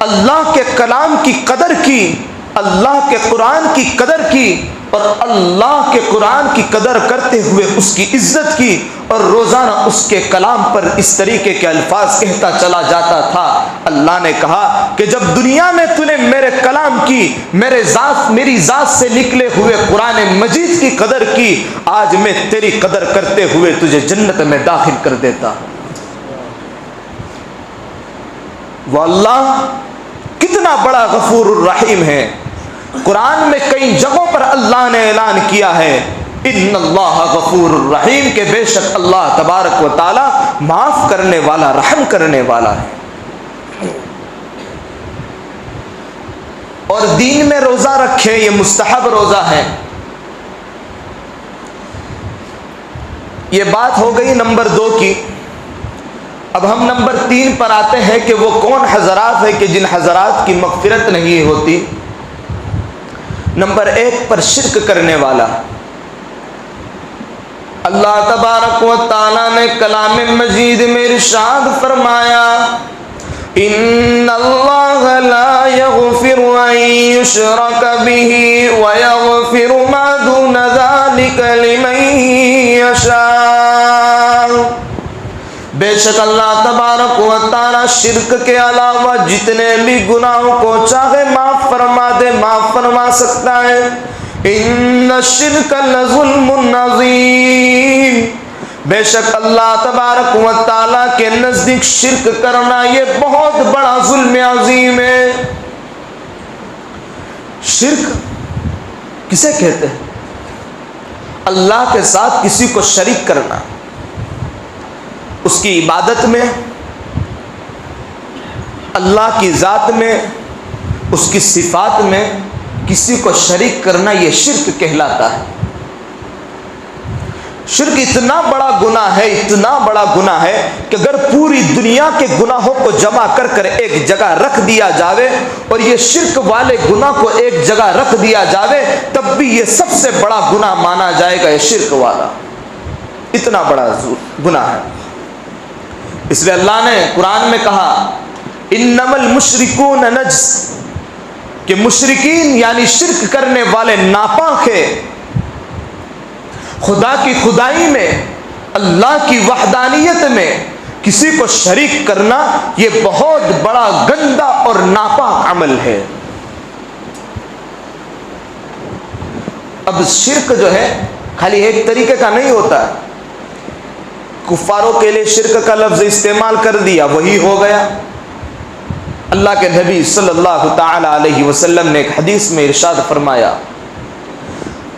اللہ کے کلام کی قدر کی، اللہ کے قرآن کی قدر کی، اور اللہ کے قرآن کی قدر کرتے ہوئے اس کی عزت کی، اور روزانہ اس کے کلام پر اس طریقے کے الفاظ کہتا چلا جاتا تھا۔ اللہ نے کہا کہ جب دنیا میں تو نے میرے کلام کی، میری ذات سے نکلے ہوئے قرآن مجید کی قدر کی، آج میں تیری قدر کرتے ہوئے تجھے جنت میں داخل کر دیتا۔ وہ اللہ کتنا بڑا غفور الرحیم ہے۔ قرآن میں کئی جگہوں پر اللہ نے اعلان کیا ہے ان اللہ غفور الرحیم، کہ بے شک اللہ تبارک و تعالی معاف کرنے والا، رحم کرنے والا ہے۔ اور دین میں روزہ رکھے، یہ مستحب روزہ ہے۔ یہ بات ہو گئی نمبر 2 کی۔ اب ہم نمبر 3 پر آتے ہیں کہ وہ کون حضرات ہیں کہ جن حضرات کی مغفرت نہیں ہوتی۔ نمبر 1 پر شرک کرنے والا۔ اللہ تبارک و تعالی نے کلام مجید میں ارشاد فرمایا ان اللہ لا یغفر ان یشرک به ویغفر ما دون ذلک لمن یشاء۔ بے شک اللہ تبارک و تعالی شرک کے علاوہ جتنے بھی گناہوں کو چاہے معاف فرما دے، معاف فرما سکتا ہے۔ ان الشرک لظلم عظیم، بے شک اللہ تبارک و تعالی کے نزدیک شرک کرنا یہ بہت بڑا ظلم عظیم ہے۔ شرک کسے کہتے ہیں؟ اللہ کے ساتھ کسی کو شریک کرنا، اس کی عبادت میں، اللہ کی ذات میں، اس کی صفات میں کسی کو شریک کرنا، یہ شرک کہلاتا ہے۔ شرک اتنا بڑا گناہ ہے، اتنا بڑا گناہ ہے کہ اگر پوری دنیا کے گناہوں کو جمع کر کر ایک جگہ رکھ دیا جاوے اور یہ شرک والے گناہ کو ایک جگہ رکھ دیا جاوے، تب بھی یہ سب سے بڑا گناہ مانا جائے گا، یہ شرک والا اتنا بڑا گناہ ہے۔ اس لیے اللہ نے قرآن میں کہا انما المشرکون نجس، کہ مشرکین یعنی شرک کرنے والے ناپاک ہے۔ خدا کی خدائی میں، اللہ کی وحدانیت میں کسی کو شریک کرنا یہ بہت بڑا گندا اور ناپاک عمل ہے۔ اب شرک جو ہے خالی ایک طریقے کا نہیں ہوتا ہے۔ کفاروں کے لیے شرک کا لفظ استعمال کر دیا، وہی ہو گیا۔ اللہ کے نبی صلی اللہ تعالی علیہ وسلم نے ایک حدیث میں ارشاد فرمایا،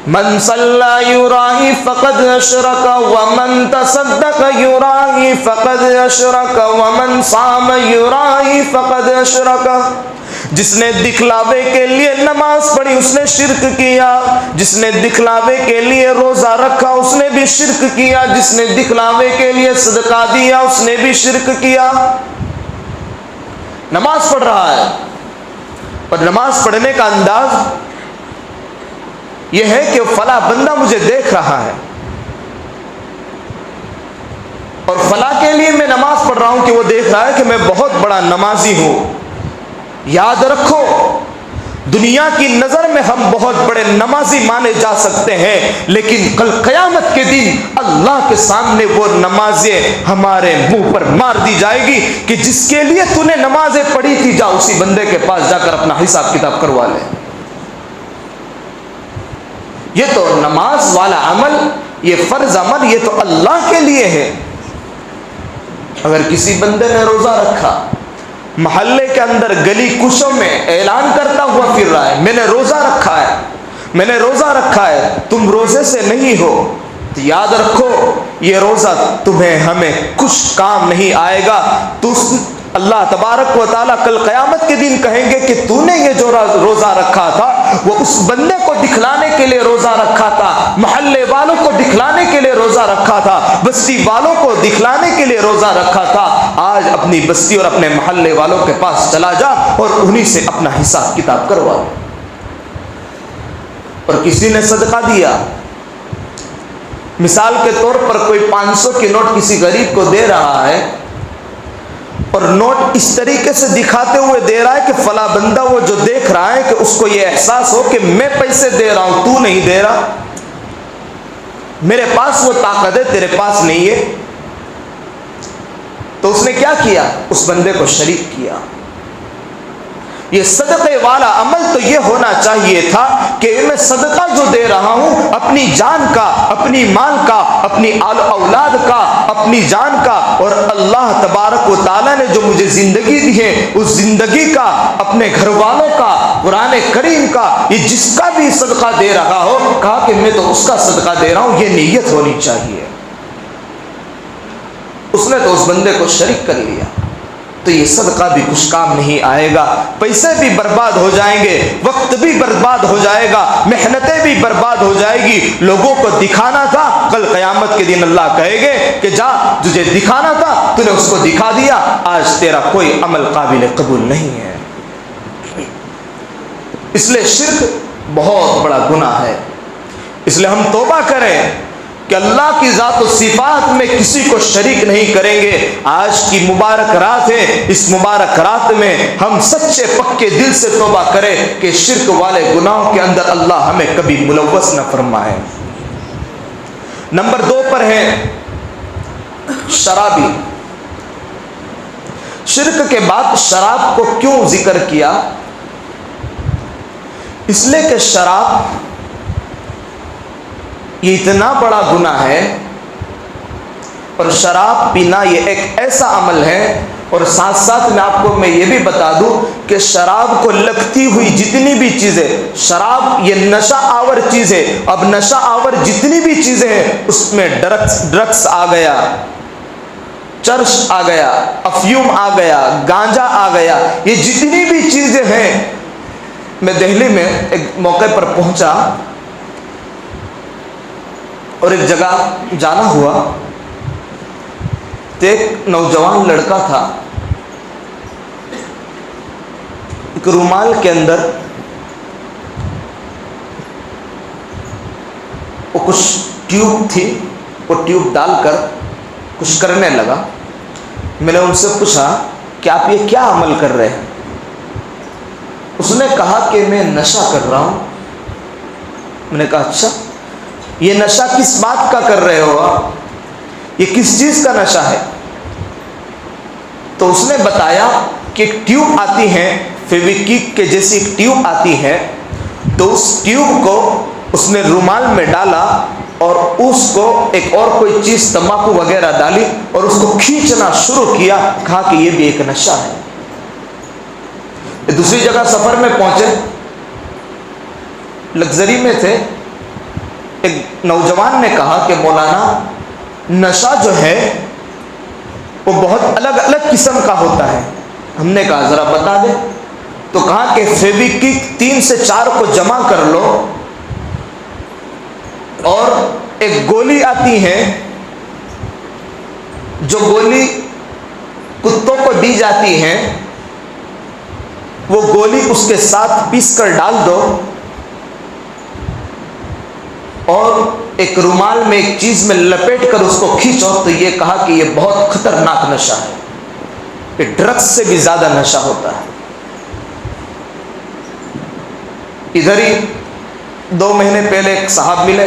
من صلی یرائی فقد اشرک ومن تصدق یرائی فقد اشرک ومن صام یرائی فقد اشرک۔ جس نے دکھلاوے کے لیے نماز پڑھی اس نے شرک کیا، جس نے دکھلاوے کے لیے روزہ رکھا اس نے بھی شرک کیا، جس نے دکھلاوے کے لیے صدقہ دیا اس نے بھی شرک کیا۔ نماز پڑھ رہا ہے اور نماز پڑھنے کا انداز یہ ہے کہ فلاں بندہ مجھے دیکھ رہا ہے اور فلاں کے لیے میں نماز پڑھ رہا ہوں کہ وہ دیکھ رہا ہے کہ میں بہت بڑا نمازی ہوں۔ یاد رکھو، دنیا کی نظر میں ہم بہت بڑے نمازی مانے جا سکتے ہیں، لیکن کل قیامت کے دن اللہ کے سامنے وہ نمازیں ہمارے منہ پر مار دی جائے گی کہ جس کے لیے تو نے نمازیں پڑھی تھی جا اسی بندے کے پاس جا کر اپنا حساب کتاب کروا لے۔ یہ تو نماز والا عمل، یہ فرض عمل، یہ تو اللہ کے لیے ہے۔ اگر کسی بندے نے روزہ رکھا، محلے کے اندر گلی کوچوں میں اعلان کرتا ہوا پھر رہا ہے میں نے روزہ رکھا ہے، میں نے روزہ رکھا ہے، تم روزے سے نہیں ہو، تو یاد رکھو یہ روزہ تمہیں ہمیں کچھ کام نہیں آئے گا۔ تو اللہ تبارک و تعالیٰ کل قیامت کے دن کہیں گے کہ تو نے یہ جو روزہ رکھا تھا وہ اس بندے کو دکھلانے کے لیے روزہ رکھا تھا، محلے والوں کو دکھلانے کے لیے روزہ رکھا تھا، بستی والوں کو دکھلانے کے لیے روزہ رکھا تھا۔ آج اپنی بستی اور اپنے محلے والوں کے پاس چلا جا اور انہی سے اپنا حساب کتاب کروا۔ اور کسی نے صدقہ دیا، مثال کے طور پر کوئی 500 کی نوٹ کسی غریب کو دے رہا ہے اور نوٹ اس طریقے سے دکھاتے ہوئے دے رہا ہے کہ فلاں بندہ وہ جو دیکھ رہا ہے کہ اس کو یہ احساس ہو کہ میں پیسے دے رہا ہوں تو نہیں دے رہا، میرے پاس وہ طاقت ہے تیرے پاس نہیں ہے۔ تو اس نے کیا کیا؟ اس بندے کو شریک کیا۔ یہ صدقے والا عمل تو یہ ہونا چاہیے تھا کہ میں صدقہ جو دے رہا ہوں اپنی جان کا، اپنی مال کا، اپنی اولاد کا، اپنی جان کا، اور اللہ تبارک و تعالیٰ نے جو مجھے زندگی دی ہے اس زندگی کا، اپنے گھر والوں کا، قرآن کریم کا، یہ جس کا بھی صدقہ دے رہا ہو، کہا کہ میں تو اس کا صدقہ دے رہا ہوں، یہ نیت ہونی چاہیے۔ اس نے تو اس بندے کو شریک کر لیا، تو یہ صدقہ بھی کچھ کام نہیں آئے گا، پیسے بھی برباد ہو جائیں گے، وقت بھی برباد ہو جائے گا، محنتیں بھی برباد ہو جائے گی۔ لوگوں کو دکھانا تھا، کل قیامت کے دن اللہ کہے گے کہ جا تجھے دکھانا تھا تو نے اس کو دکھا دیا، آج تیرا کوئی عمل قابل قبول نہیں ہے۔ اس لیے شرک بہت بڑا گناہ ہے، اس لیے ہم توبہ کریں کہ اللہ کی ذات و صفات میں کسی کو شریک نہیں کریں گے۔ آج کی مبارک رات ہے، اس مبارک رات میں ہم سچے پکے دل سے توبہ کریں کہ شرک والے گناہوں کے اندر اللہ ہمیں کبھی ملوث نہ فرمائے۔ نمبر 2 پر ہے شرابی۔ شرک کے بعد شراب کو کیوں ذکر کیا؟ اس لیے کہ شراب یہ اتنا بڑا گناہ ہے، اور شراب پینا یہ ایک ایسا عمل ہے، اور ساتھ ساتھ میں آپ کو میں یہ بھی بتا دوں کہ شراب کو لگتی ہوئی جتنی بھی چیزیں، شراب یہ نشہ آور چیز ہے، اب نشہ آور جتنی بھی چیزیں ہیں اس میں ڈرگس آ گیا، چرس آ گیا، افیوم آ گیا، گانجا آ گیا، یہ جتنی بھی چیزیں ہیں۔ میں دہلی میں ایک موقع پر پہنچا اور ایک جگہ جانا ہوا تو ایک نوجوان لڑکا تھا، ایک رومال کے اندر وہ کچھ ٹیوب تھی، وہ ٹیوب ڈال کر کچھ کرنے لگا۔ میں نے ان سے پوچھا کہ آپ یہ کیا عمل کر رہے ہیں؟ اس نے کہا کہ میں نشہ کر رہا ہوں۔ میں نے کہا اچھا، یہ نشہ کس بات کا کر رہے ہو آپ؟ یہ کس چیز کا نشہ ہے؟ تو اس نے بتایا کہ ایک ٹیوب آتی ہے، فیویکوک کے جیسی ایک ٹیوب آتی ہے، تو اس ٹیوب کو اس نے رومال میں ڈالا اور اس کو ایک اور کوئی چیز تمباکو وغیرہ ڈالی اور اس کو کھینچنا شروع کیا. کہا کہ یہ بھی ایک نشہ ہے. دوسری جگہ سفر میں پہنچے, لگژری میں تھے, ایک نوجوان نے کہا کہ مولانا نشہ جو ہے وہ بہت الگ الگ قسم کا ہوتا ہے. ہم نے کہا ذرا بتا دے. تو کہا کہ فیویکوک 3 سے 4 کو جمع کر لو اور ایک گولی آتی ہے, جو گولی کتوں کو دی جاتی ہے, وہ گولی اس کے ساتھ پیس کر ڈال دو اور ایک رومال میں ایک چیز میں لپیٹ کر اس کو کھینچو. تو یہ کہا کہ یہ بہت خطرناک نشہ ہے, یہ ڈرگس سے بھی زیادہ نشہ ہوتا ہے. ادھر ہی 2 مہینے پہلے ایک صاحب ملے,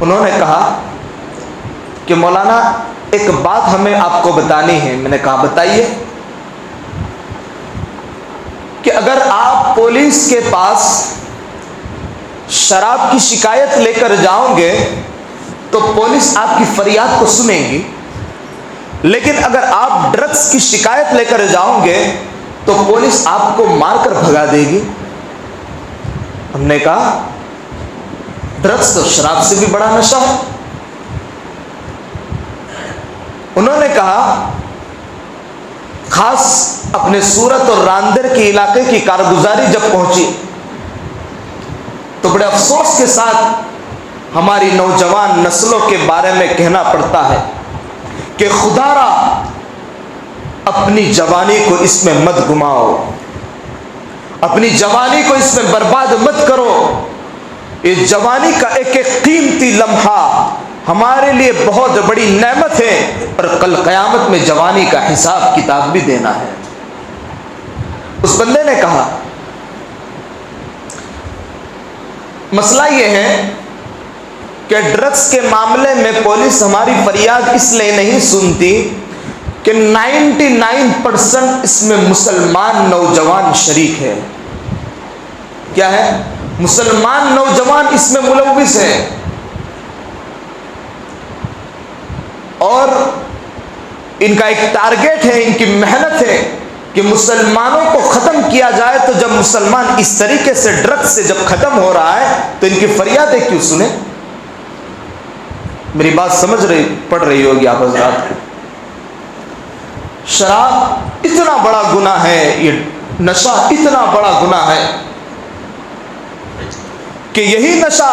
انہوں نے کہا کہ مولانا ایک بات ہمیں آپ کو بتانی ہے. میں نے کہا بتائیے. کہ اگر آپ پولیس کے پاس شراب کی شکایت لے کر جاؤ گے تو پولیس آپ کی فریاد کو سنے گی, لیکن اگر آپ ڈرگس کی شکایت لے کر جاؤ گے تو پولیس آپ کو مار کر بھگا دے گی. ہم نے کہا ڈرگس تو شراب سے بھی بڑا نشہ ہے. انہوں نے کہا خاص اپنے سورت اور راندر کے علاقے کی کارگزاری جب پہنچی تو بڑے افسوس کے ساتھ ہماری نوجوان نسلوں کے بارے میں کہنا پڑتا ہے کہ خدا را اپنی جوانی کو اس میں مت گماؤ, اپنی جوانی کو اس میں برباد مت کرو. یہ جوانی کا ایک ایک قیمتی لمحہ ہمارے لیے بہت بڑی نعمت ہے, اور کل قیامت میں جوانی کا حساب کتاب بھی دینا ہے. اس بندے نے کہا مسئلہ یہ ہے کہ ڈرگس کے معاملے میں پولیس ہماری فریاد اس لیے نہیں سنتی کہ 99% اس میں مسلمان نوجوان شریک ہے. کیا ہے؟ مسلمان نوجوان اس میں ملوث ہیں, اور ان کا ایک ٹارگیٹ ہے, ان کی محنت ہے کہ مسلمانوں کو ختم کیا جائے. تو جب مسلمان اس طریقے سے ڈرگس سے جب ختم ہو رہا ہے تو ان کی فریادیں کیوں سنیں؟ میری بات سمجھ رہی پڑ رہی ہوگی آپ حضرات کو. شراب اتنا بڑا گناہ ہے, یہ نشہ اتنا بڑا گناہ ہے کہ یہی نشہ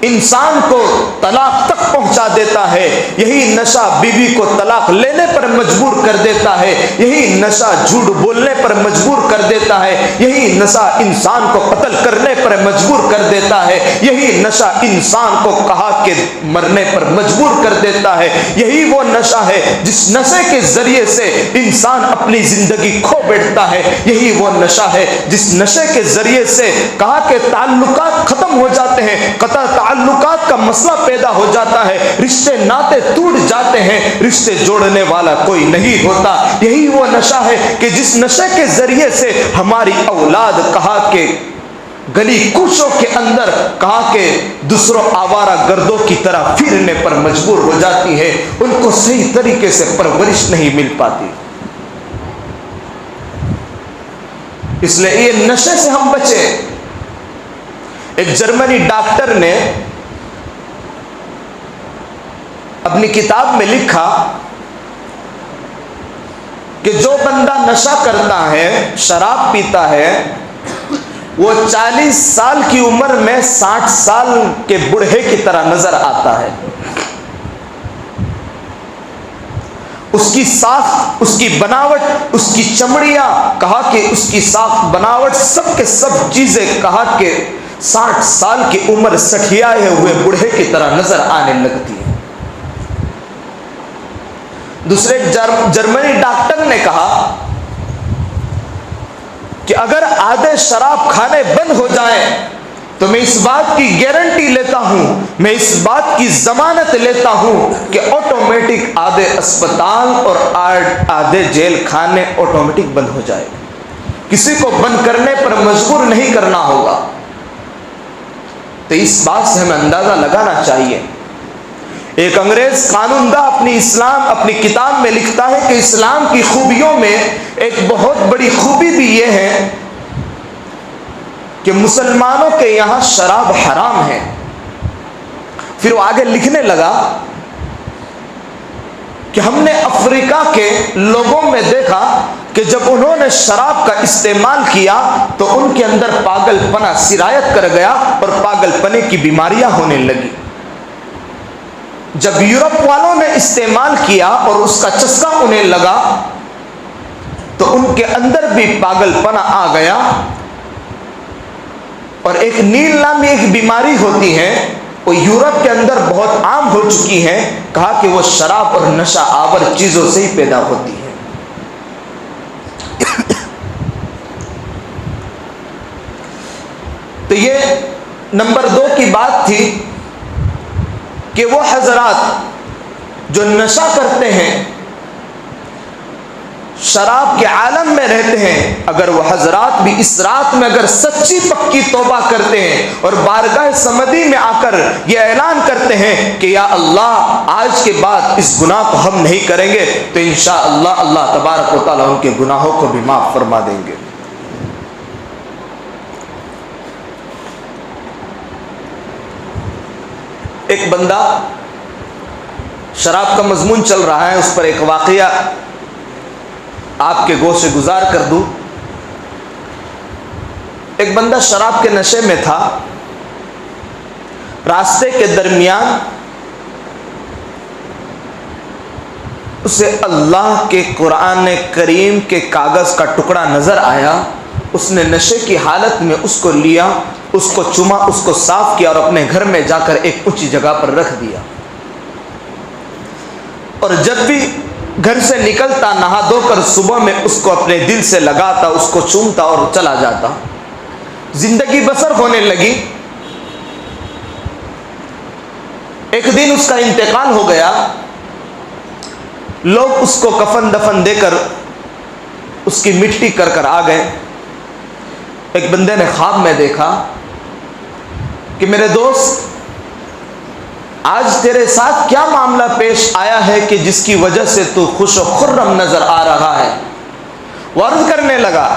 انسان کو طلاق تک پہنچا دیتا ہے. یہی نشہ بیوی کو طلاق لینے پر مجبور کر دیتا ہے. یہی نشہ جھوٹ بولنے پر مجبور کر دیتا ہے. یہی نشہ انسان کو قتل کرنے پر مجبور کر دیتا ہے. یہی نشہ انسان کو کہا کہ مرنے پر مجبور کر دیتا ہے. یہی وہ نشہ ہے جس نشے کے ذریعے سے انسان اپنی زندگی کھو بیٹھتا ہے. یہی وہ نشہ ہے جس نشے کے ذریعے سے کہا کہ تعلقات ختم ہو جاتے ہیں, قطع تعلقات کا مسئلہ پیدا ہو جاتا ہے, رشتے ناطے ٹوٹ جاتے ہیں, رشتے جوڑنے والا کوئی نہیں ہوتا. یہی وہ نشہ ہے کہ جس نشے کے ذریعے سے ہماری اولاد کہا کہ گلی کوچوں کے اندر کہا کہ دوسروں آوارہ گردوں کی طرح پھرنے پر مجبور ہو جاتی ہے, ان کو صحیح طریقے سے پرورش نہیں مل پاتی. اس لیے یہ نشے سے ہم بچے. ایک جرمنی ڈاکٹر نے اپنی کتاب میں لکھا کہ جو بندہ نشہ کرتا ہے, شراب پیتا ہے, وہ 40 سال کی عمر میں 60 سال کے بوڑھے کی طرح نظر آتا ہے. اس کی ساخت, اس کی بناوٹ, اس کی چمڑیاں کہا کہ اس کی ساخت بناوٹ سب کے سب چیزیں کہا کہ 60 سال کی عمر سٹھیائے ہوئے بوڑھے کی طرح نظر آنے لگتی ہے. دوسرے جرمنی ڈاکٹر نے کہا کہ اگر آدھے شراب کھانے بند ہو جائیں تو میں اس بات کی گارنٹی لیتا ہوں, میں اس بات کی ضمانت لیتا ہوں کہ آٹومیٹک آدھے اسپتال اور آدھے جیل کھانے آٹومیٹک بند ہو جائے. کسی کو بند کرنے پر مجبور نہیں کرنا ہوگا. تو اس بات سے ہمیں اندازہ لگانا چاہیے. ایک انگریز قانون داں اپنی کتاب میں لکھتا ہے کہ اسلام کی خوبیوں میں ایک بہت بڑی خوبی بھی یہ ہے کہ مسلمانوں کے یہاں شراب حرام ہے. پھر وہ آگے لکھنے لگا کہ ہم نے افریقہ کے لوگوں میں دیکھا کہ جب انہوں نے شراب کا استعمال کیا تو ان کے اندر پاگل پنا سرایت کر گیا اور پاگل پنے کی بیماریاں ہونے لگی. جب یورپ والوں نے استعمال کیا اور اس کا چسکا انہیں لگا تو ان کے اندر بھی پاگل پنا آ گیا. اور ایک نیل نامی ایک بیماری ہوتی ہے, وہ یورپ کے اندر بہت عام ہو چکی ہے. کہا کہ وہ شراب اور نشہ آور چیزوں سے ہی پیدا ہوتی ہے. تو یہ نمبر 2 کی بات تھی کہ وہ حضرات جو نشہ کرتے ہیں, شراب کے عالم میں رہتے ہیں, اگر وہ حضرات بھی اس رات میں اگر سچی پکی توبہ کرتے ہیں اور بارگاہ سمدی میں آ کر یہ اعلان کرتے ہیں کہ یا اللہ آج کے بعد اس گناہ کو ہم نہیں کریں گے, تو انشاءاللہ اللہ تبارک و تعالیٰ ان کے گناہوں کو بھی معاف فرما دیں گے. ایک بندہ, شراب کا مضمون چل رہا ہے, اس پر ایک واقعہ آپ کے گوش سے گزار کر دوں. ایک بندہ شراب کے نشے میں تھا. راستے کے درمیان اسے اللہ کے قرآن کریم کے کاغذ کا ٹکڑا نظر آیا. اس نے نشے کی حالت میں اس کو لیا, اس کو چوما, اس کو صاف کیا اور اپنے گھر میں جا کر ایک اونچی جگہ پر رکھ دیا. اور جب بھی گھر سے نکلتا نہا دھو کر صبح میں اس کو اپنے دل سے لگاتا, اس کو چومتا اور چلا جاتا. زندگی بسر ہونے لگی. ایک دن اس کا انتقال ہو گیا. لوگ اس کو کفن دفن دے کر اس کی مٹی کر کر آ گئے. ایک بندے نے خواب میں دیکھا کہ میرے دوست آج تیرے ساتھ کیا معاملہ پیش آیا ہے کہ جس کی وجہ سے تو خوش و خرم نظر آ رہا ہے. وہ عرض کرنے لگا,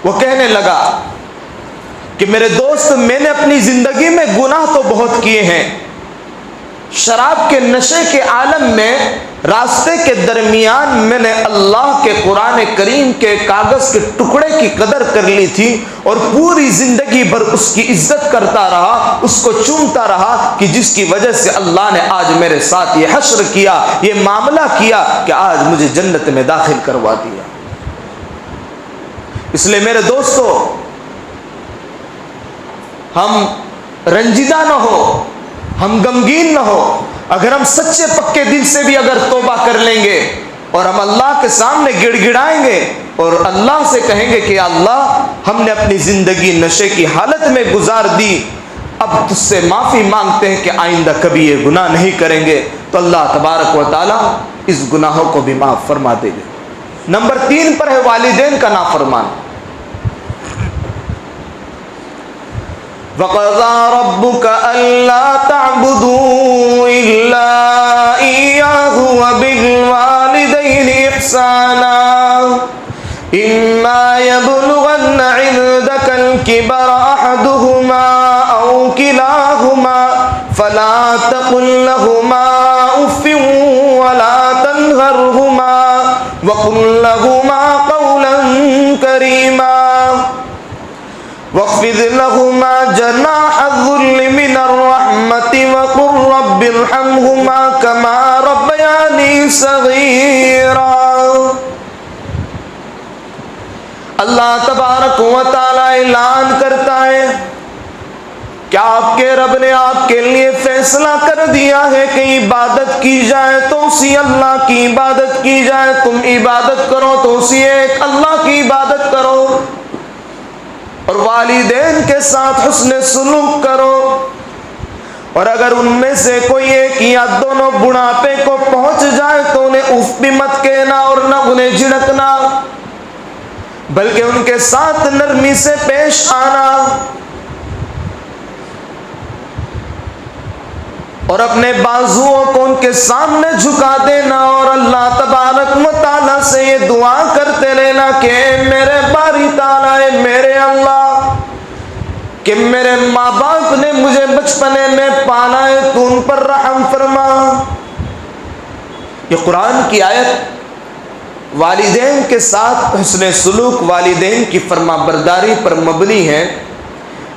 وہ کہنے لگا کہ میرے دوست میں نے اپنی زندگی میں گناہ تو بہت کیے ہیں. شراب کے نشے کے عالم میں راستے کے درمیان میں نے اللہ کے قرآن کریم کے کاغذ کے ٹکڑے کی قدر کر لی تھی اور پوری زندگی بھر اس کی عزت کرتا رہا, اس کو چومتا رہا کہ جس کی وجہ سے اللہ نے آج میرے ساتھ یہ حشر کیا, یہ معاملہ کیا کہ آج مجھے جنت میں داخل کروا دیا. اس لیے میرے دوستو, ہم رنجیدہ نہ ہو, ہم غمگین نہ ہو. اگر ہم سچے پکے دل سے بھی اگر توبہ کر لیں گے اور ہم اللہ کے سامنے گڑ گڑائیں گے اور اللہ سے کہیں گے کہ اللہ ہم نے اپنی زندگی نشے کی حالت میں گزار دی, اب تجھ سے معافی مانگتے ہیں کہ آئندہ کبھی یہ گناہ نہیں کریں گے, تو اللہ تبارک و تعالیٰ اس گناہوں کو بھی معاف فرما دے گے. نمبر 3 پر ہے والدین کا نافرمان. وَقَضَىٰ رَبُّكَ أَلَّا تَعْبُدُوا إِلَّا إِيَّاهُ وَبِالْوَالِدَيْنِ إِحْسَانًا إِمَّا يَبْلُغَنَّ عِندَكَ الْكِبَرَ أَحَدُهُمَا أَوْ كِلَاهُمَا فَلَا تَقُل لَّهُمَا أُفٍّ وَلَا تَنْهَرْهُمَا وَقُل لَّهُمَا قَوْلًا كَرِيمًا وَاخْفِضْ لَهُمَا جَنَاحَ الذُّلِّ مِنَ الرَّحْمَةِ وَقُل رَّبِّ ارْحَمْهُمَا كَمَا رَبَّيَانِي صَغِيرًا. اللہ تبارک و تعالی اعلان کرتا ہے کیا آپ کے رب نے آپ کے لیے فیصلہ کر دیا ہے کہ عبادت کی جائے تو اسی اللہ کی عبادت کی جائے. تم عبادت کرو تو اسی ایک اللہ کی عبادت کرو اور والدین کے ساتھ حسن سلوک کرو. اور اگر ان میں سے کوئی ایک یا دونوں بڑھاپے کو پہنچ جائے تو انہیں اف بھی مت کہنا اور نہ انہیں جھڑکنا, بلکہ ان کے ساتھ نرمی سے پیش آنا. اور اپنے بازوؤں کو ان کے سامنے جھکا دینا اور اللہ تبارک و تعالیٰ سے یہ دعا کرتے رہنا کہ میرے باری تعالیٰ، میرے اللہ، کہ میرے ماں باپ نے مجھے بچپنے میں پالا ہے، تو ان پر رحم فرما۔ یہ قرآن کی آیت والدین کے ساتھ حسن سلوک، والدین کی فرما برداری پر مبنی ہے۔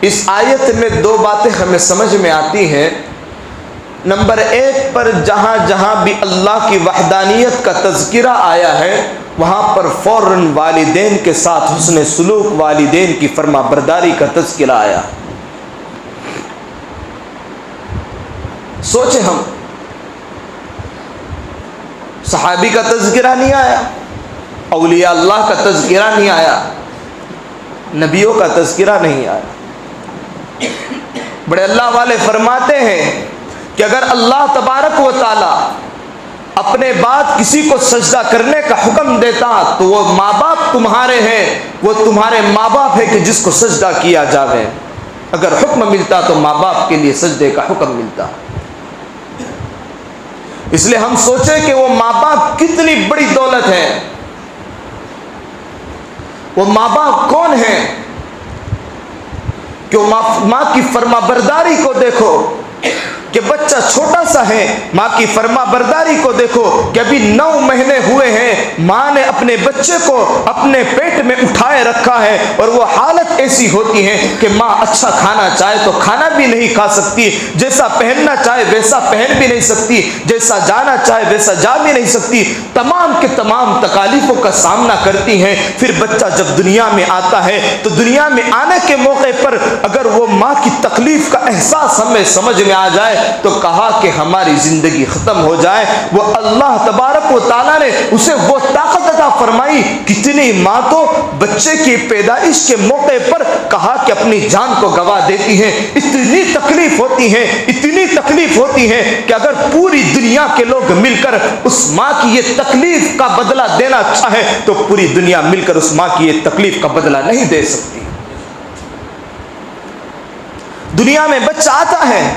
اس آیت میں دو باتیں ہمیں سمجھ میں آتی ہیں۔ نمبر ایک پر جہاں جہاں بھی اللہ کی وحدانیت کا تذکرہ آیا ہے وہاں پر فوراً والدین کے ساتھ حسن سلوک، والدین کی فرما برداری کا تذکرہ آیا۔ سوچیں، ہم صحابی کا تذکرہ نہیں آیا، اولیاء اللہ کا تذکرہ نہیں آیا، نبیوں کا تذکرہ نہیں آیا۔ بڑے اللہ والے فرماتے ہیں کہ اگر اللہ تبارک و تعالی اپنے بعد کسی کو سجدہ کرنے کا حکم دیتا تو وہ ماں باپ تمہارے ہیں، وہ تمہارے ماں باپ ہے کہ جس کو سجدہ کیا جاوے۔ اگر حکم ملتا تو ماں باپ کے لیے سجدے کا حکم ملتا۔ اس لیے ہم سوچیں کہ وہ ماں باپ کتنی بڑی دولت ہے۔ وہ ماں باپ کون ہیں کہ ماں کی فرما برداری کو دیکھو کہ بچہ چھوٹا سا ہے، ماں کی فرما برداری کو دیکھو کہ ابھی 9 مہینے ہوئے ہیں، ماں نے اپنے بچے کو اپنے پیٹ میں اٹھائے رکھا ہے اور وہ حالت ایسی ہوتی ہے کہ ماں اچھا کھانا چاہے تو کھانا بھی نہیں کھا سکتی، جیسا پہننا چاہے ویسا پہن بھی نہیں سکتی، جیسا جانا چاہے ویسا جا بھی نہیں سکتی، تمام کے تمام تکالیفوں کا سامنا کرتی ہیں۔ پھر بچہ جب دنیا میں آتا ہے تو دنیا میں آنے کے موقع پر اگر وہ ماں کی تکلیف کا احساس ہمیں سمجھ میں آ جائے تو کہا کہ ہماری زندگی ختم ہو جائے۔ وہ اللہ تبارک و تعالیٰ نے اسے وہ طاقت عطا فرمائی۔ کتنی ماں تو بچے کی پیدائش کے موقع پر کہا کہ اپنی جان کو گوا دیتی ہیں، اتنی تکلیف ہوتی ہے، اتنی تکلیف ہوتی ہے کہ اگر پوری دنیا کے لوگ مل کر اس ماں کی یہ تکلیف کا بدلہ دینا چاہے تو پوری دنیا مل کر اس ماں کی یہ تکلیف کا بدلہ نہیں دے سکتی۔ دنیا میں بچہ آتا ہے،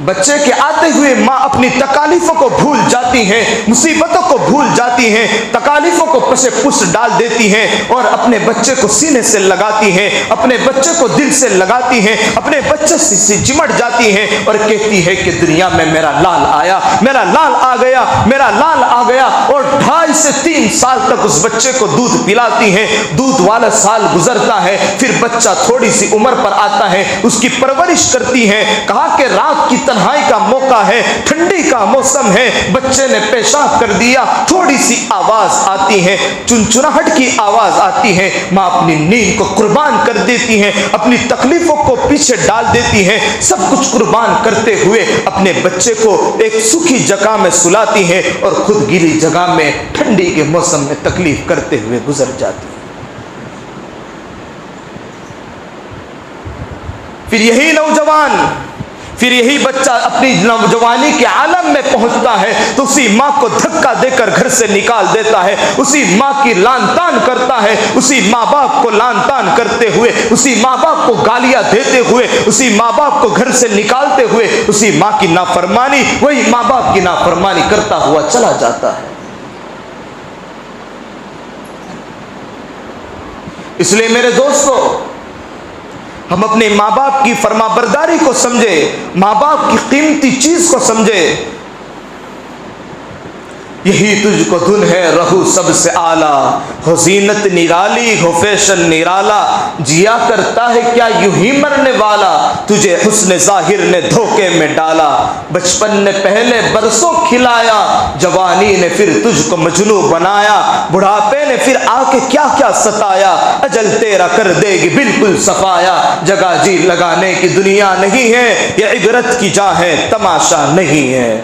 بچے کے آتے ہوئے ماں اپنی تکالیفوں کو بھول جاتی ہیں، مصیبتوں کو بھول جاتی ہیں، تکالیفوں کو پس پس ڈال دیتی ہیں اور اپنے بچے کو سینے سے لگاتی ہیں، اپنے بچے کو دل سے لگاتی ہیں، اپنے بچے سے چمٹ جاتی ہیں اور کہتی ہے کہ دنیا میں میرا لال آیا، میرا لال آ گیا، میرا لال آ گیا، اور 2.5 سے 3 سال تک اس بچے کو دودھ پلاتی ہیں۔ دودھ والا سال گزرتا ہے، پھر بچہ تھوڑی سی عمر پر آتا ہے، اس کی پرورش کرتی ہیں۔ کہا کہ رات کی تنہائی کا موقع ہے، ٹھنڈی کا موسم ہے، بچے نے پیشاب کر دیا، تھوڑی سی آواز آتی ہے، چنچناہٹ کی آواز آتی ہے، ماں اپنی نیند کو قربان کر دیتی ہیں، اپنی تکلیفوں کو پیچھے ڈال دیتی ہیں، سب کچھ قربان کرتے ہوئے اپنے بچے کو ایک سوکھی جگہ میں سلاتی ہیں اور خود گیلی جگہ میں ٹھنڈی کے موسم میں تکلیف کرتے ہوئے گزر جاتی ہیں۔ پھر یہی نوجوان، پھر یہی بچہ اپنی نوجوانی کے عالم میں پہنچتا ہے تو اسی ماں کو دھکا دے کر گھر سے نکال دیتا ہے، اسی ماں کی لان تان کرتا ہے، اسی ماں باپ کو لان تان کرتے ہوئے، اسی ماں باپ کو گالیاں دیتے ہوئے، اسی ماں باپ کو گھر سے نکالتے ہوئے، اسی ماں کی نافرمانی، وہی ماں باپ کی نافرمانی کرتا ہوا چلا جاتا ہے۔ اس لیے میرے دوستو، ہم اپنے ماں باپ کی فرما برداری کو سمجھے، ماں باپ کی قیمتی چیز کو سمجھے۔ یہی تجھ کو دھن ہے رہو سب سے اعلیٰ، ہو زینت نرالی ہو فیشن نرالا، جیا کرتا ہے کیا یوں ہی مرنے والا، تجھے حسن ظاہر نے دھوکے میں ڈالا، بچپن نے پہلے برسوں کھلایا، جوانی نے پھر تجھ کو مجنوں بنایا، بڑھاپے نے پھر آ کے کیا کیا ستایا، اجل تیرا کر دے گی بالکل صفایا، جگہ جی لگانے کی دنیا نہیں ہے، یہ عبرت کی جا ہے تماشا نہیں ہے،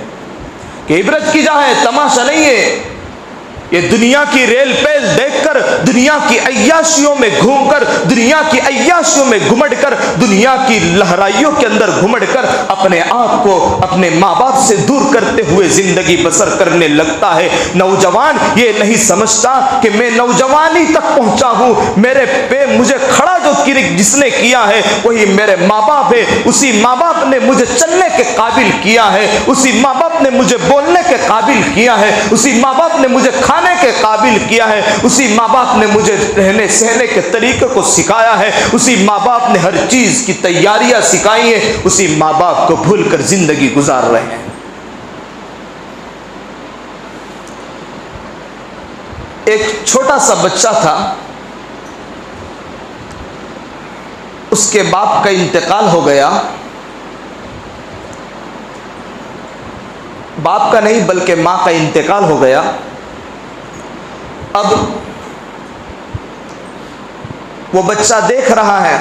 کہ عبرت کی جا ہے تماشا نہیں ہے۔ یہ دنیا کی ریل پیل دیکھ کر، دنیا کی عیاشیوں میں گھوم کر، دنیا کی عیاشیوں میں گھمڑ کر، دنیا کی لہرائیوں کے اندر گھمڑ کر اپنے آپ کو اپنے ماں باپ سے دور کرتے ہوئے زندگی بسر کرنے لگتا ہے۔ نوجوان یہ نہیں سمجھتا کہ میں نوجوانی تک پہنچا ہوں، میرے پہ مجھے کھڑا جو جس نے کیا ہے وہی میرے ماں باپ ہے، اسی ماں باپ نے مجھے چلنے کے قابل کیا ہے، اسی ماں باپ نے مجھے بولنے کے قابل کیا ہے، اسی ماں باپ نے مجھے کھانے کے قابل کیا ہے، اسی ماں باپ نے مجھے رہنے سہنے کے طریقے کو سکھایا ہے، اسی ماں باپ نے ہر چیز کی تیاریاں سکھائی ہیں، اسی ماں باپ کو بھول کر زندگی گزار رہے ہیں۔ ایک چھوٹا سا بچہ تھا، اس کے باپ کا انتقال ہو گیا، باپ کا نہیں بلکہ ماں کا انتقال ہو گیا۔ اب وہ بچہ دیکھ رہا ہے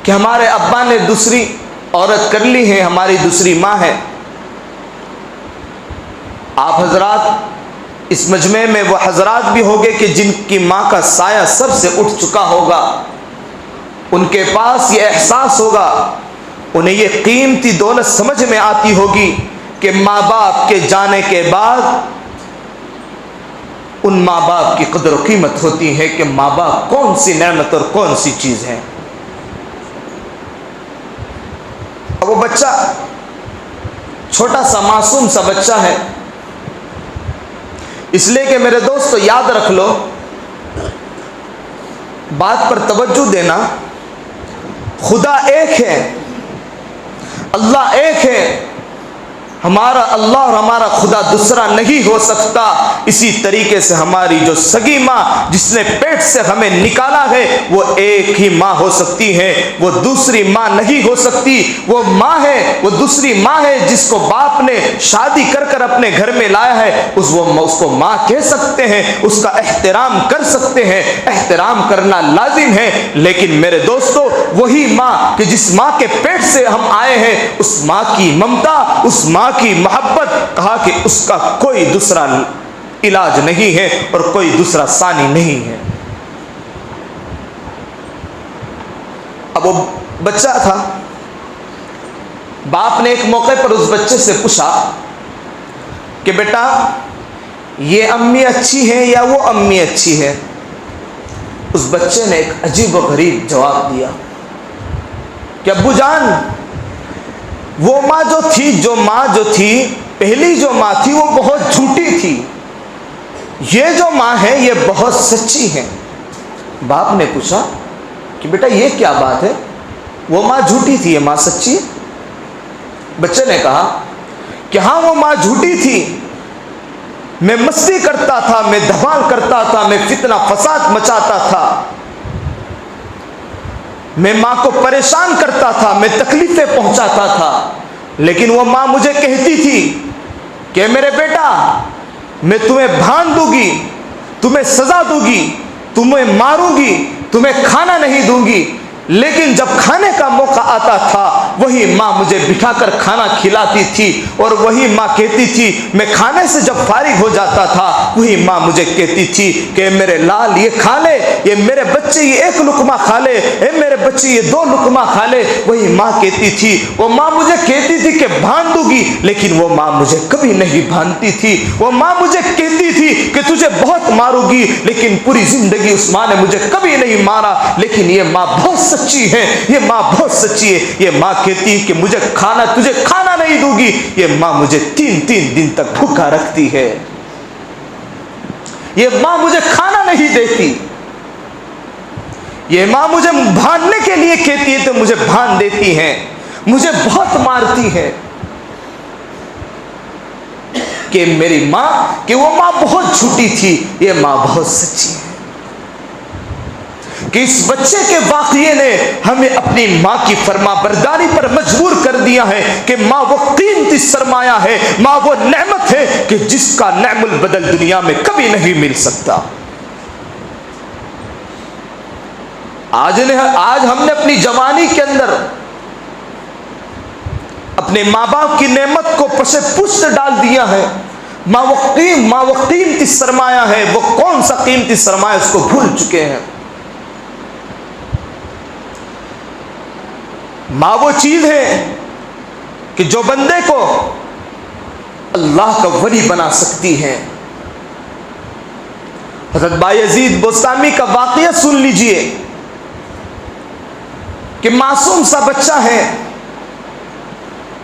کہ ہمارے ابا نے دوسری عورت کر لی ہے، ہماری دوسری ماں ہے۔ آپ حضرات اس مجمع میں وہ حضرات بھی ہوگے کہ جن کی ماں کا سایہ سر سے اٹھ چکا ہوگا، ان کے پاس یہ احساس ہوگا، انہیں یہ قیمتی دولت سمجھ میں آتی ہوگی کہ ماں باپ کے جانے کے بعد ان ماں باپ کی قدر و قیمت ہوتی ہے کہ ماں باپ کون سی نعمت اور کون سی چیز ہے۔ اب وہ بچہ چھوٹا سا معصوم سا بچہ ہے، اس لیے کہ میرے دوستو یاد رکھ لو، بات پر توجہ دینا، خدا ایک ہے، اللہ ایک ہے، ہمارا اللہ اور ہمارا خدا دوسرا نہیں ہو سکتا۔ اسی طریقے سے ہماری جو سگی ماں جس نے پیٹ سے ہمیں نکالا ہے وہ ایک ہی ماں ہو سکتی ہے، وہ دوسری ماں نہیں ہو سکتی۔ وہ ماں ہے، وہ دوسری ماں ہے جس کو باپ نے شادی کر کر اپنے گھر میں لایا ہے، اس کو ماں کہہ سکتے ہیں، اس کا احترام کر سکتے ہیں، احترام کرنا لازم ہے۔ لیکن میرے دوستو وہی ماں کہ جس ماں کے پیٹ سے ہم آئے ہیں، اس ماں کی ممتا، اس ماں کی محبت، کہا کہ اس کا کوئی دوسرا علاج نہیں ہے اور کوئی دوسرا ثانی نہیں ہے۔ اب وہ بچہ تھا، باپ نے ایک موقع پر اس بچے سے پوچھا کہ بیٹا یہ امی اچھی ہے یا وہ امی اچھی ہے؟ اس بچے نے ایک عجیب و غریب جواب دیا کہ ابو جان وہ ماں جو تھی پہلی جو ماں تھی وہ بہت جھوٹی تھی، یہ جو ماں ہے یہ بہت سچی ہے۔ باپ نے پوچھا کہ بیٹا یہ کیا بات ہے، وہ ماں جھوٹی تھی یہ ماں سچی ہے؟ بچے نے کہا کہ ہاں وہ ماں جھوٹی تھی، میں مستی کرتا تھا، میں دھمال کرتا تھا، میں فتنہ فساد مچاتا تھا، میں ماں کو پریشان کرتا تھا، میں تکلیفیں پہنچاتا تھا، لیکن وہ ماں مجھے کہتی تھی کہ میرے بیٹا میں تمہیں بھان دوں گی، تمہیں سزا دوں گی، تمہیں ماروں گی، تمہیں کھانا نہیں دوں گی، لیکن جب کھانے کا موقع آتا تھا وہی ماں مجھے بٹھا کر کھانا کھلاتی تھی، اور وہی ماں کہتی تھی میں کھانے سے جب فارغ ہو جاتا تھا وہی ماں مجھے کہتی تھی کہ میرے لال یہ کھا لے، یہ میرے بچے یہ ایک لقمہ کھا لے، اے میرے بچے یہ 2 لقمہ کھا لے۔ وہی ماں کہتی تھی، وہ ماں مجھے کہتی تھی کہ بھان دوں گی، لیکن وہ ماں مجھے کبھی نہیں بھانتی تھی۔ وہ ماں مجھے کہتی تھی کہ تجھے بہت ماروں گی، لیکن پوری زندگی اس ماں نے مجھے کبھی نہیں مارا۔ لیکن یہ ماں بہت سچی ہے، یہ ماں بہت سچی ہے۔ یہ ماں کہتی ہے کہ مجھے تجھے کھانا نہیں دوں گی، یہ ماں مجھے 3 دن تک بھوکا رکھتی ہے، یہ ماں مجھے کھانا نہیں دیتی، یہ ماں مجھے بھاننے کے لیے کہتی ہے تو مجھے بھان دیتی ہے، مجھے بہت مارتی ہے۔ کہ میری ماں کہ وہ ماں بہت جھوٹی تھی، یہ ماں بہت سچی ہے۔ کہ اس بچے کے واقعے نے ہمیں اپنی ماں کی فرما برداری پر مجبور کر دیا ہے کہ ماں وہ قیمتی سرمایہ ہے، ماں وہ نعمت ہے کہ جس کا نعم البدل دنیا میں کبھی نہیں مل سکتا۔ آج ہم نے اپنی جوانی کے اندر اپنے ماں باپ کی نعمت کو پس پشت ڈال دیا ہے، ماں وہ قیمتی سرمایہ ہے، وہ کون سا قیمتی سرمایہ اس کو بھول چکے ہیں۔ ماں وہ چیز ہے کہ جو بندے کو اللہ کا ولی بنا سکتی ہے۔ حضرت بایزید بستامی کا واقعہ سن لیجئے کہ معصوم سا بچہ ہے،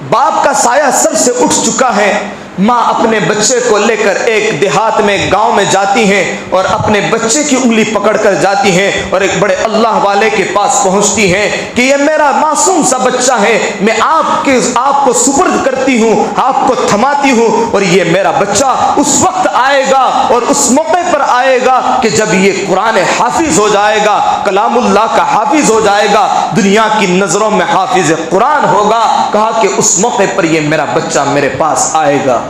باپ کا سایہ سر سے اٹھ چکا ہے، ماں اپنے بچے کو لے کر ایک دیہات میں گاؤں میں جاتی ہیں اور اپنے بچے کی انگلی پکڑ کر جاتی ہیں اور ایک بڑے اللہ والے کے پاس پہنچتی ہیں کہ یہ میرا معصوم سا بچہ ہے، میں آپ کو سپرد کرتی ہوں، آپ کو تھماتی ہوں، اور یہ میرا بچہ اس وقت آئے گا اور اس موقع پر آئے گا کہ جب یہ قرآن حافظ ہو جائے گا، کلام اللہ کا حافظ ہو جائے گا، دنیا کی نظروں میں حافظ قرآن ہوگا۔ کہا کہ اس موقع پر یہ میرا بچہ میرے پاس آئے گا۔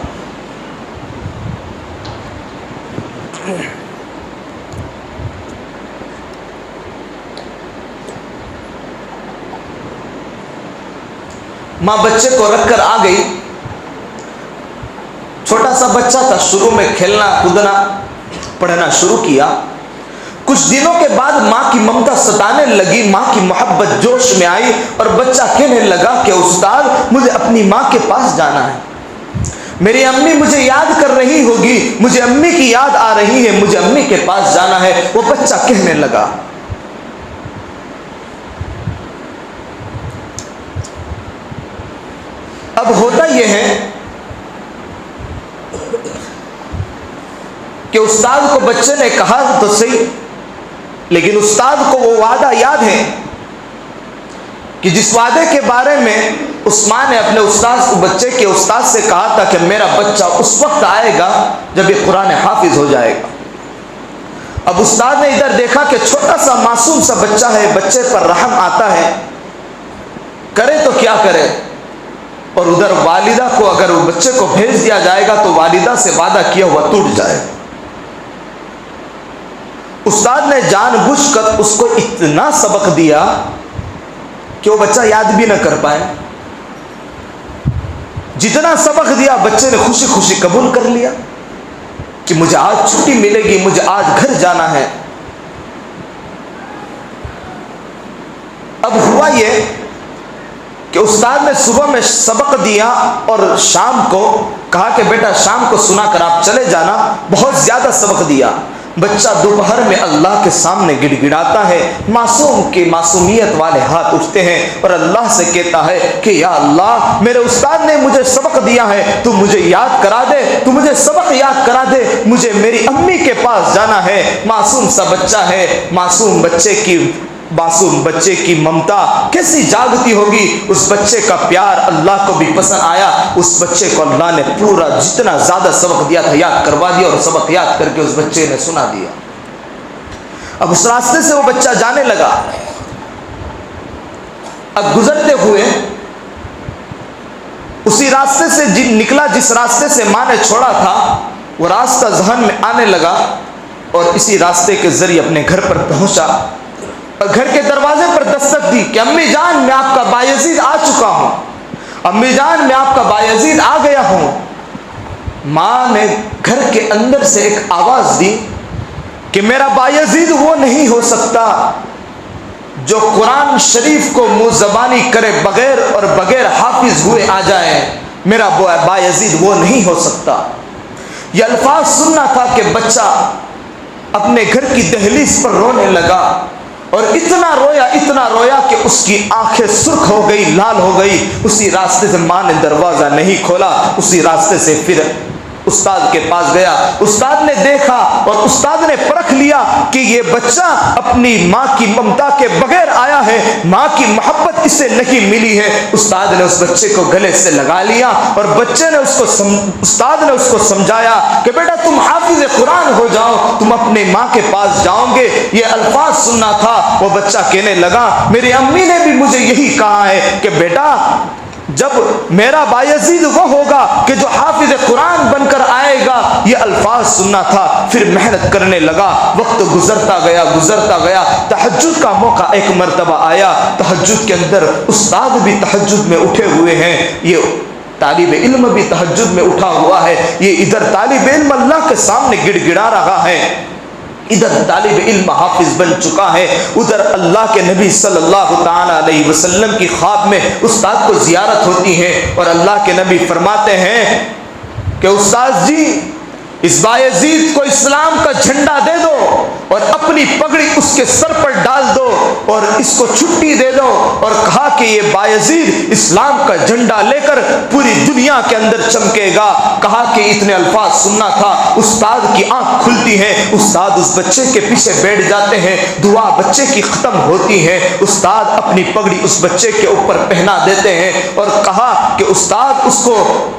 ماں بچے کو رکھ کر آ گئی، چھوٹا سا بچہ تھا، شروع میں کھیلنا کودنا پڑھنا شروع کیا۔ کچھ دنوں کے بعد ماں کی ممتا ستانے لگی، ماں کی محبت جوش میں آئی اور بچہ کہنے لگا کہ استاد مجھے اپنی ماں کے پاس جانا ہے، میری امی مجھے یاد کر رہی ہوگی، مجھے امی کی یاد آ رہی ہے، مجھے امی کے پاس جانا ہے۔ وہ بچہ کہنے لگا۔ اب ہوتا یہ ہے کہ استاد کو بچے نے کہا تو صحیح، لیکن استاد کو وہ وعدہ یاد ہے کہ جس وعدے کے بارے میں عثمان نے اپنے بچے کے استاد سے کہا تھا کہ میرا بچہ اس وقت آئے گا جب یہ قرآن حافظ ہو جائے گا۔ اب استاد نے ادھر دیکھا کہ چھوٹا سا معصوم سا بچہ ہے، بچے پر رحم آتا ہے، کرے تو کیا کرے، اور ادھر والدہ کو اگر وہ بچے کو بھیج دیا جائے گا تو والدہ سے وعدہ کیا ہوا ٹوٹ جائے گا۔ استاد نے جان بوجھ کر اس کو اتنا سبق دیا کہ وہ بچہ یاد بھی نہ کر پائے۔ جتنا سبق دیا بچے نے خوشی خوشی قبول کر لیا کہ مجھے آج چھٹی ملے گی، مجھے آج گھر جانا ہے۔ اب ہوا یہ کہ استاد نے صبح میں سبق دیا اور شام کو کہا کہ بیٹا شام کو سنا کر آپ چلے جانا، بہت زیادہ سبق دیا۔ بچہ دوپہر میں اللہ کے سامنے گڑ گڑاتا ہے، معصوم کی معصومیت والے ہاتھ اٹھتے ہیں اور اللہ سے کہتا ہے کہ یا اللہ میرے استاد نے مجھے سبق دیا ہے، تو مجھے یاد کرا دے، تو مجھے سبق یاد کرا دے، مجھے میری امی کے پاس جانا ہے۔ معصوم سا بچہ ہے، معصوم بچے کی ممتا کیسی جاگتی ہوگی، اس بچے کا پیار اللہ کو بھی پسند آیا، اس بچے کو اللہ نے پورا جتنا زیادہ سبق دیا تھا یاد کروا دیا، اور سبق یاد کر کے اس بچے نے سنا دیا۔ اب اس راستے سے وہ بچہ جانے لگا، اب گزرتے ہوئے اسی راستے سے نکلا جس راستے سے ماں نے چھوڑا تھا، وہ راستہ ذہن میں آنے لگا اور اسی راستے کے ذریعے اپنے گھر پر پہنچا اور گھر کے دروازے پر دستک دی کہ امی جان میں آپ کا بایزید آ چکا ہوں، امی جان میں آپ کا بایزید آ گیا ہوں۔ ماں نے گھر کے اندر سے ایک آواز دی کہ میرا بایزید وہ نہیں ہو سکتا جو قرآن شریف کو منہ زبانی کرے بغیر حافظ ہوئے آ جائے، میرا بایزید وہ نہیں ہو سکتا۔ یہ الفاظ سننا تھا کہ بچہ اپنے گھر کی دہلیز پر رونے لگا اور اتنا رویا کہ اس کی آنکھیں سرخ ہو گئی، لال ہو گئی۔ اسی راستے سے ماں نے دروازہ نہیں کھولا، اسی راستے سے پھر استاد کے پاس گیا۔ استاد نے دیکھا اور استاد نے پرکھ لیا کہ یہ بچہ اپنی ماں کی ممتا کے بغیر آیا ہے، ماں کی محبت اسے نہیں ملی ہے۔ استاد نے اس بچے کو گلے سے لگا لیا اور استاد نے اس کو سمجھایا کہ بیٹا تم حافظ قرآن ہو جاؤ، تم اپنے ماں کے پاس جاؤ گے۔ یہ الفاظ سننا تھا۔ وہ بچہ کہنے لگا میری امی نے بھی مجھے یہی کہا ہے کہ بیٹا جب میرا بایزید وہ ہوگا کہ جو حافظ قرآن بن کر آئے گا۔ یہ الفاظ سننا تھا۔ پھر محنت کرنے لگا، وقت گزرتا گیا۔ تہجد کا موقع ایک مرتبہ آیا، تہجد کے اندر استاد بھی تہجد میں اٹھے ہوئے ہیں، یہ طالب علم بھی تہجد میں اٹھا ہوا ہے، یہ ادھر طالب علم اللہ کے سامنے گڑ گڑا رہا ہے، ادھر طالب علم حافظ بن چکا ہے، ادھر اللہ کے نبی صلی اللہ تعالی علیہ وسلم کی خواب میں استاد کو زیارت ہوتی ہے، اور اللہ کے نبی فرماتے ہیں کہ استاد جی اس بایزید کو اسلام کا جھنڈا دے دو اور اپنی پگڑی اس کے سر پر ڈال دو اور اس کو چھٹی دے دو، اور کہا کہ یہ بایزید اسلام کا جھنڈا لے کر پوری دنیا کے اندر چمکے گا۔ کہا کہ اتنے الفاظ سننا تھا، استاد کی آنکھ کھلتی ہے، استاد اس بچے کے پیچھے بیٹھ جاتے ہیں، دعا بچے کی ختم ہوتی ہے، استاد اپنی پگڑی اس بچے کے اوپر پہنا دیتے ہیں، اور کہا کہ استاد اس کو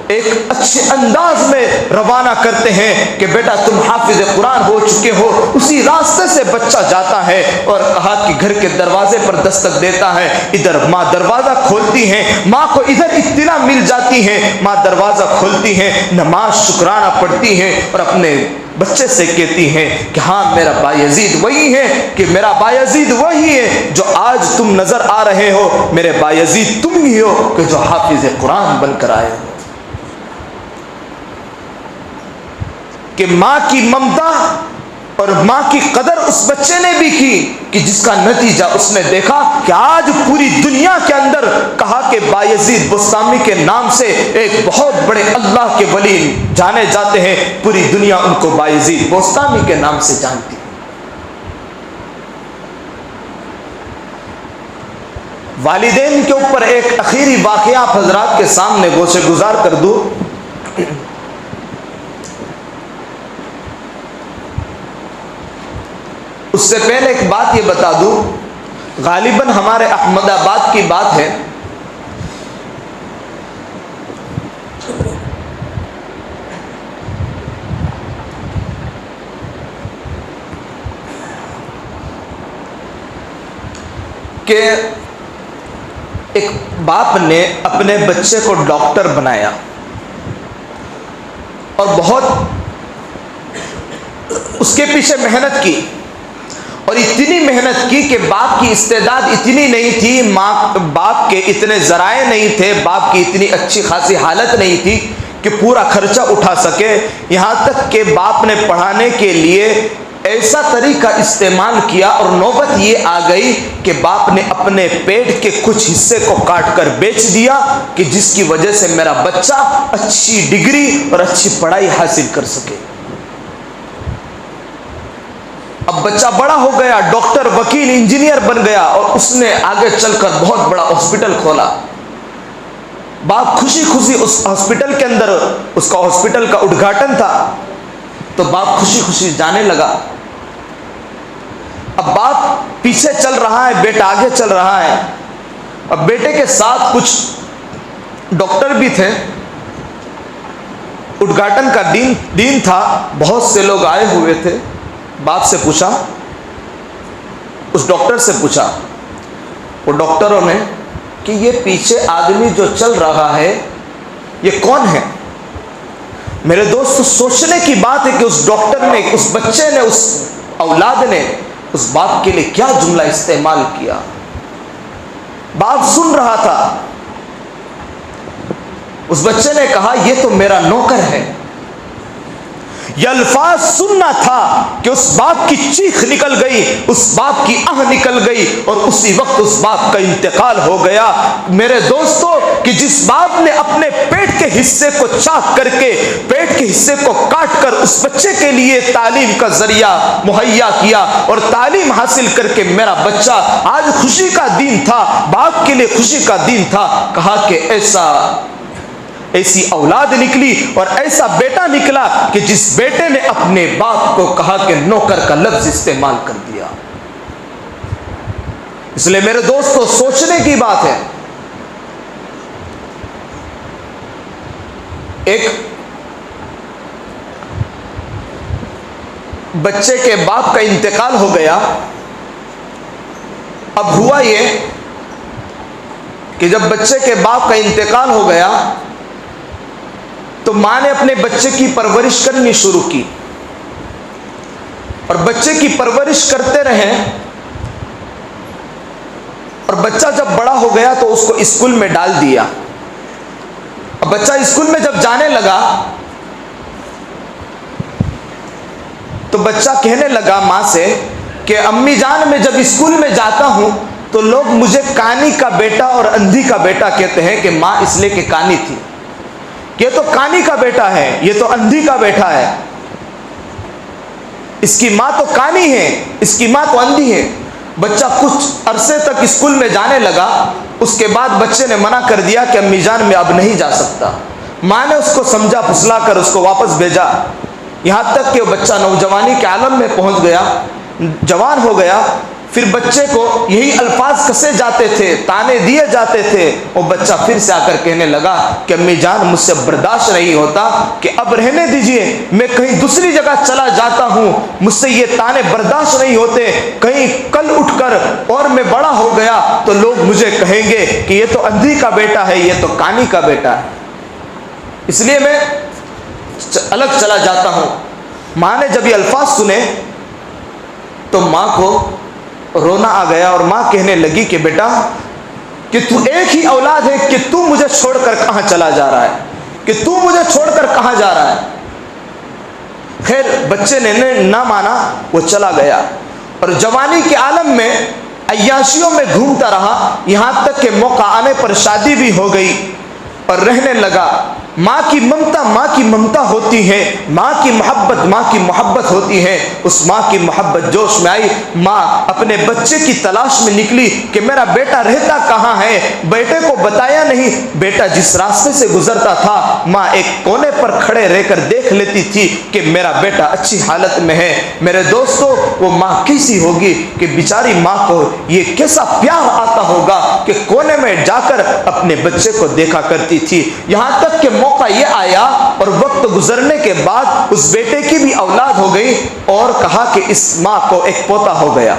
ایک اچھے انداز میں روانہ کرتے ہیں کہ بیٹا تم حافظ قرآن ہو چکے ہو۔ اسی راستے سے بچہ جاتا ہے، اور کہا کہ گھر کے دروازے پر دستک دیتا ہے، ادھر ماں دروازہ کھولتی ہیں، ماں کو ادھر اطلاع مل جاتی ہے، ماں دروازہ کھولتی ہیں، نماز شکرانہ پڑھتی ہیں، اور اپنے بچے سے کہتی ہیں کہ ہاں میرا بایزید وہی ہے، کہ میرا بایزید وہی ہے جو آج تم نظر آ رہے ہو، میرے بایزید تم ہی ہو کہ جو حافظ قرآن بن کر آئے ہو۔ کہ ماں کی ممتا اور ماں کی قدر اس بچے نے بھی کی، کہ جس کا نتیجہ اس نے دیکھا کہ آج پوری دنیا کے اندر کہا کہ بایزید بسطامی کے نام سے ایک بہت بڑے اللہ کے ولی جانے جاتے ہیں، پوری دنیا ان کو بایزید بسطامی کے نام سے جانتی۔ والدین کے اوپر ایک اخیری واقعہ آپ حضرات کے سامنے گوشے گزار کر دوں۔ اس سے پہلے ایک بات یہ بتا دوں، غالباً ہمارے احمد آباد کی بات ہے، کہ ایک باپ نے اپنے بچے کو ڈاکٹر بنایا اور بہت اس کے پیچھے محنت کی، اور اتنی محنت کی کہ باپ کی استعداد اتنی نہیں تھی، باپ کے اتنے ذرائع نہیں تھے، باپ کی اتنی اچھی خاصی حالت نہیں تھی کہ پورا خرچہ اٹھا سکے، یہاں تک کہ باپ نے پڑھانے کے لیے ایسا طریقہ استعمال کیا، اور نوبت یہ آ گئی کہ باپ نے اپنے پیٹ کے کچھ حصے کو کاٹ کر بیچ دیا، کہ جس کی وجہ سے میرا بچہ اچھی ڈگری اور اچھی پڑھائی حاصل کر سکے۔ اب بچہ بڑا ہو گیا، ڈاکٹر، وکیل، انجینئر بن گیا، اور اس نے آگے چل کر بہت بڑا ہاسپٹل کھولا۔ باپ خوشی خوشی اس ہاسپٹل کے اندر، اس کا ہاسپٹل کا اڈگھاٹن تھا، تو باپ خوشی خوشی جانے لگا۔ اب باپ پیچھے چل رہا ہے، بیٹا آگے چل رہا ہے۔ اب بیٹے کے ساتھ کچھ ڈاکٹر بھی تھے، اڈگھاٹن کا دن تھا، بہت سے لوگ آئے ہوئے تھے۔ باپ سے پوچھا، اس ڈاکٹر سے پوچھا، وہ ڈاکٹروں نے، کہ یہ پیچھے آدمی جو چل رہا ہے یہ کون ہے؟ میرے دوست سوچنے کی بات ہے کہ اس ڈاکٹر نے، اس بچے نے، اس اولاد نے اس باپ کے لیے کیا جملہ استعمال کیا۔ باپ سن رہا تھا، اس بچے نے کہا یہ تو میرا نوکر ہے۔ یہ الفاظ سننا تھا کہ اس باپ کی چیخ نکل گئی، اس باپ کی آہ نکل گئی، اور اسی وقت اس باپ کا انتقال ہو گیا۔ میرے دوستو، کہ جس باپ نے اپنے پیٹ کے حصے کو چاک کر کے، پیٹ کے حصے کو کاٹ کر اس بچے کے لیے تعلیم کا ذریعہ مہیا کیا، اور تعلیم حاصل کر کے میرا بچہ آج خوشی کا دن تھا، باپ کے لیے خوشی کا دن تھا، کہا کہ ایسی اولاد نکلی اور ایسا بیٹا نکلا کہ جس بیٹے نے اپنے باپ کو کہا کہ نوکر کا لفظ استعمال کر دیا۔ اس لیے میرے دوستو سوچنے کی بات ہے۔ ایک بچے کے باپ کا انتقال ہو گیا، اب ہوا یہ کہ جب بچے کے باپ کا انتقال ہو گیا تو ماں نے اپنے بچے کی پرورش کرنی شروع کی، اور بچے کی پرورش کرتے رہے، اور بچہ جب بڑا ہو گیا تو اس کو اسکول میں ڈال دیا، اب بچہ اسکول میں جب جانے لگا تو بچہ کہنے لگا ماں سے کہ امی جان میں جب اسکول میں جاتا ہوں تو لوگ مجھے کانی کا بیٹا اور اندھی کا بیٹا کہتے ہیں کہ ماں اس لیے کہ کانی تھی، یہ تو کانی کا بیٹا ہے، یہ تو اندھی کا بیٹا ہے، اس کی ماں تو کانی ہے، اس کی ماں تو اندھی ہے۔ بچہ کچھ عرصے تک اسکول میں جانے لگا، اس کے بعد بچے نے منع کر دیا کہ امی جان میں اب نہیں جا سکتا۔ ماں نے اس کو سمجھا پھسلا کر اس کو واپس بھیجا، یہاں تک کہ وہ بچہ نوجوانی کے عالم میں پہنچ گیا، جوان ہو گیا۔ پھر بچے کو یہی الفاظ کسے جاتے تھے، تانے دیے جاتے تھے، وہ بچہ پھر سے آ کر کہنے لگا کہ امی جان مجھ سے برداشت نہیں ہوتا کہ اب رہنے دیجئے، میں کہیں دوسری جگہ چلا جاتا ہوں، مجھ سے یہ تانے برداشت نہیں ہوتے، کہیں کل اٹھ کر اور میں بڑا ہو گیا تو لوگ مجھے کہیں گے کہ یہ تو اندھی کا بیٹا ہے، یہ تو کانی کا بیٹا ہے، اس لیے میں الگ چلا جاتا ہوں۔ ماں نے جب یہ الفاظ سنے تو ماں کو رونا آ گیا، اور ماں کہنے لگی کہ بیٹا کہ تو ایک ہی اولاد ہے کہ تو مجھے چھوڑ کر کہاں چلا جا رہا ہے، کہ تو مجھے چھوڑ کر کہاں جا رہا ہے۔ خیر بچے نے نہ مانا، وہ چلا گیا اور جوانی کے عالم میں عیاشیوں میں گھومتا رہا، یہاں تک کہ موقع آنے پر شادی بھی ہو گئی اور رہنے لگا۔ ماں کی ممتا ہوتی ہے، ماں کی محبت ہوتی ہے۔ اس ماں کی محبت جوش میں آئی، ماں اپنے بچے کی تلاش میں نکلی کہ میرا بیٹا رہتا کہاں ہے، بیٹے کو بتایا نہیں۔ بیٹا جس راستے سے گزرتا تھا ماں ایک کونے پر کھڑے رہ کر دیکھ لیتی تھی کہ میرا بیٹا اچھی حالت میں ہے۔ میرے دوستو وہ ماں کیسی ہوگی کہ بیچاری ماں کو یہ کیسا پیار آتا ہوگا کہ کونے میں جا کر اپنے بچے کو دیکھا کرتی تھی۔ یہاں تک کہ موقع یہ آیا اور وقت گزرنے کے بعد اس بیٹے کی بھی اولاد ہو گئی، اور کہا کہ اس ماں کو ایک پوتا ہو گیا۔